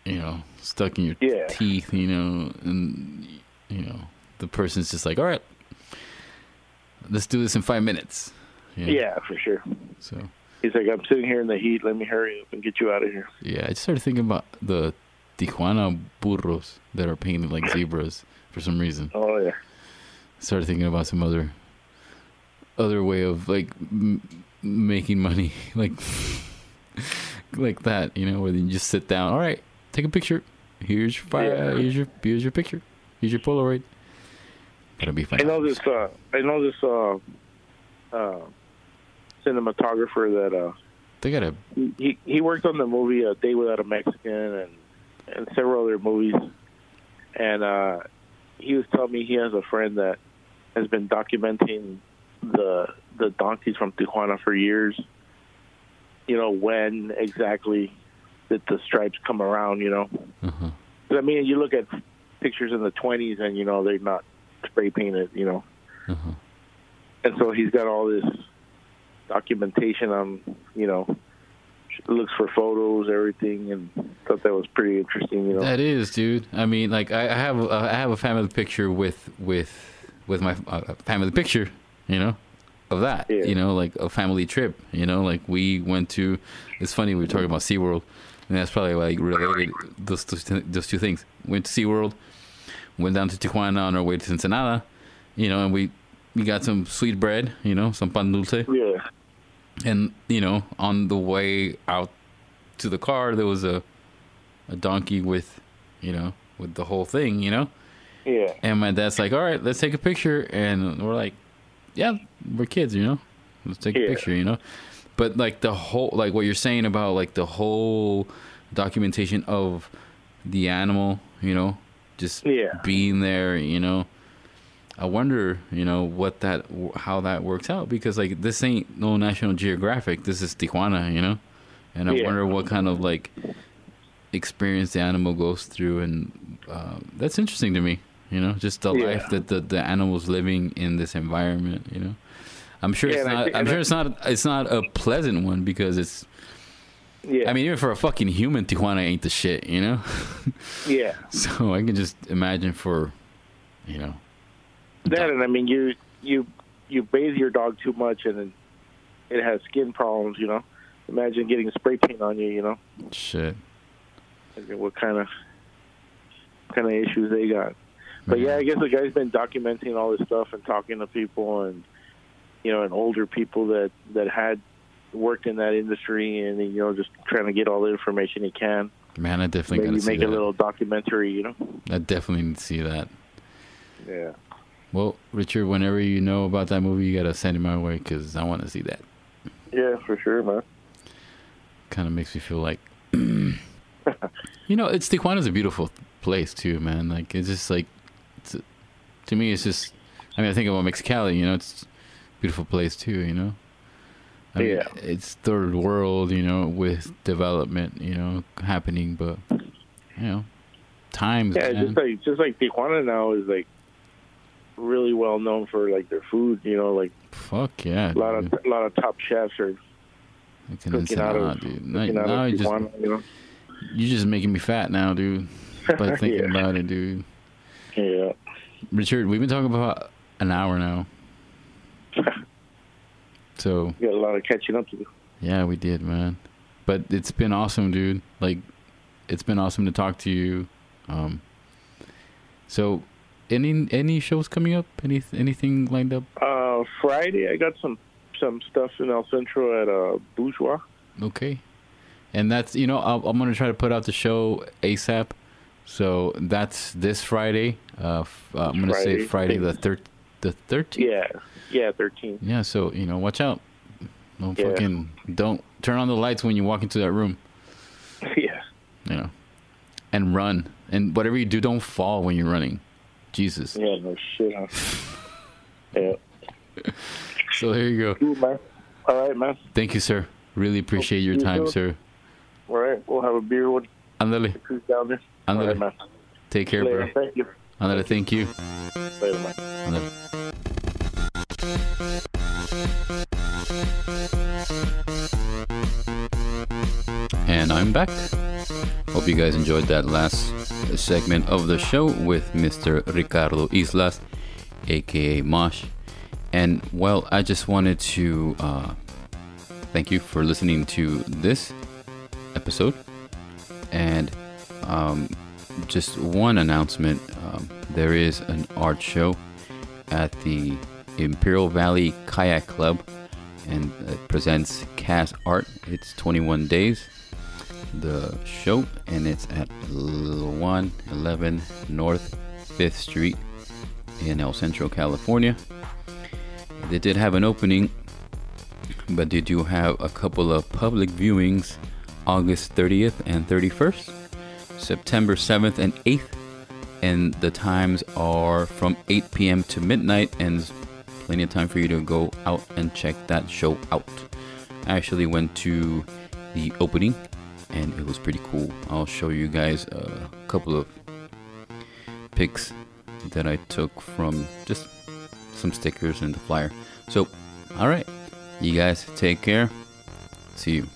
you know, stuck in your teeth, you know, and you know the person's just like, all right, let's do this in 5 minutes. You know? Yeah, for sure. So he's like, I'm sitting here in the heat. Let me hurry up and get you out of here. Yeah, I just started thinking about the Tijuana burros that are painted like zebras for some reason. Oh yeah. Started thinking about some other way of like making money, like like that, you know, where you just sit down. All right, take a picture. Here's your fire. Here's your picture. Here's your Polaroid. That'll be fun. I know this cinematographer that they got a. He worked on the movie A Day Without a Mexican and several other movies, and he was telling me he has a friend that has been documenting the donkeys from Tijuana for years. You know, when exactly that the stripes come around, you know. Uh-huh. I mean, you look at pictures in the 20s and, you know, they're not spray painted, you know. Uh-huh. And so he's got all this documentation on, you know, looks for photos, everything, and thought that was pretty interesting, you know. That is, dude. I mean, like, I have a family picture with my family picture, you know, of that, you know, like a family trip, you know, like we went to, it's funny, we were talking about SeaWorld, and that's probably like related, those two things. Went to SeaWorld, went down to Tijuana on our way to Ensenada, you know, and we got some sweet bread, you know, some pan dulce. Yeah. And, you know, on the way out to the car, there was a donkey with, you know, with the whole thing, you know? Yeah. And my dad's like, all right, let's take a picture. And we're like, yeah, we're kids, you know? Let's take a picture, you know? But, like, the whole, like, what you're saying about, like, the whole documentation of the animal, you know, just being there, you know? I wonder, you know, how that works out, because like this ain't no National Geographic. This is Tijuana, you know, and I wonder what kind of like experience the animal goes through, and that's interesting to me, you know, just the life that the animal's living in this environment, you know. I'm sure it's not. I'm sure it's not a pleasant one, because it's. Yeah. I mean, even for a fucking human, Tijuana ain't the shit, you know. Yeah. So I can just imagine for, you know. That, and I mean, you bathe your dog too much and it has skin problems, you know. Imagine getting spray paint on you, you know. Shit. What kind of issues they got. But yeah, I guess the guy's been documenting all this stuff and talking to people, and you know, and older people that had worked in that industry, and you know, just trying to get all the information he can. Man, I definitely maybe make a little documentary, you know. I definitely need to see that. Yeah. Well, Richard, whenever you know about that movie, you gotta send it my way, because I want to see that. Yeah, for sure, man. Kind of makes me feel like, you know, Tijuana's a beautiful place too, man. Like, it's just like, to me, it's just, I mean, I think about Mexicali, you know, it's a beautiful place too, you know. I mean, it's third world, you know, with development, you know, happening, but you know, times. Yeah, man. just like Tijuana now is like really well known for like their food, you know, like fuck yeah, a lot of top chefs are cooking out of Tijuana, you know. You're just making me fat now, dude, by thinking about it, dude. Yeah. Richard, we've been talking about an hour now. So we got a lot of catching up to do. Yeah, we did, man. But it's been awesome, dude. Like, it's been awesome to talk to you. So any shows coming up? Anything lined up? Friday, I got some stuff in El Centro at Bourgeois. Okay. And that's, you know, I'm going to try to put out the show ASAP. So that's this Friday. I'm going to say Friday the 13th? Yeah, 13th. Yeah, so, you know, watch out. Don't turn on the lights when you walk into that room. Yeah. You know, and run. And whatever you do, don't fall when you're running. Jesus. Yeah, no shit. Yeah. So there you go. Cool, man. All right, man. Thank you, sir. Really appreciate your time, sir. All right, we'll have a beer with Andale. down there. Andale. All right, man. Take care, Later. bro. Thank you. Andale, thank you. Later, man. Andale. And I'm back. Hope you guys enjoyed that last segment of the show with Mr. Ricardo Islas, aka Mosh. And well, I just wanted to thank you for listening to this episode. And just one announcement, there is an art show at the Imperial Valley Kayak Club, and it presents cast art. It's 21 days, the show, and it's at 111 North 5th Street in El Centro, California. They did have an opening, but they do have a couple of public viewings, August 30th and 31st, September 7th and 8th, and the times are from 8 p.m. to midnight, and there's plenty of time for you to go out and check that show out. I actually went to the opening, and it was pretty cool. I'll show you guys a couple of pics that I took from just some stickers and the flyer. So, alright, you guys take care. See you.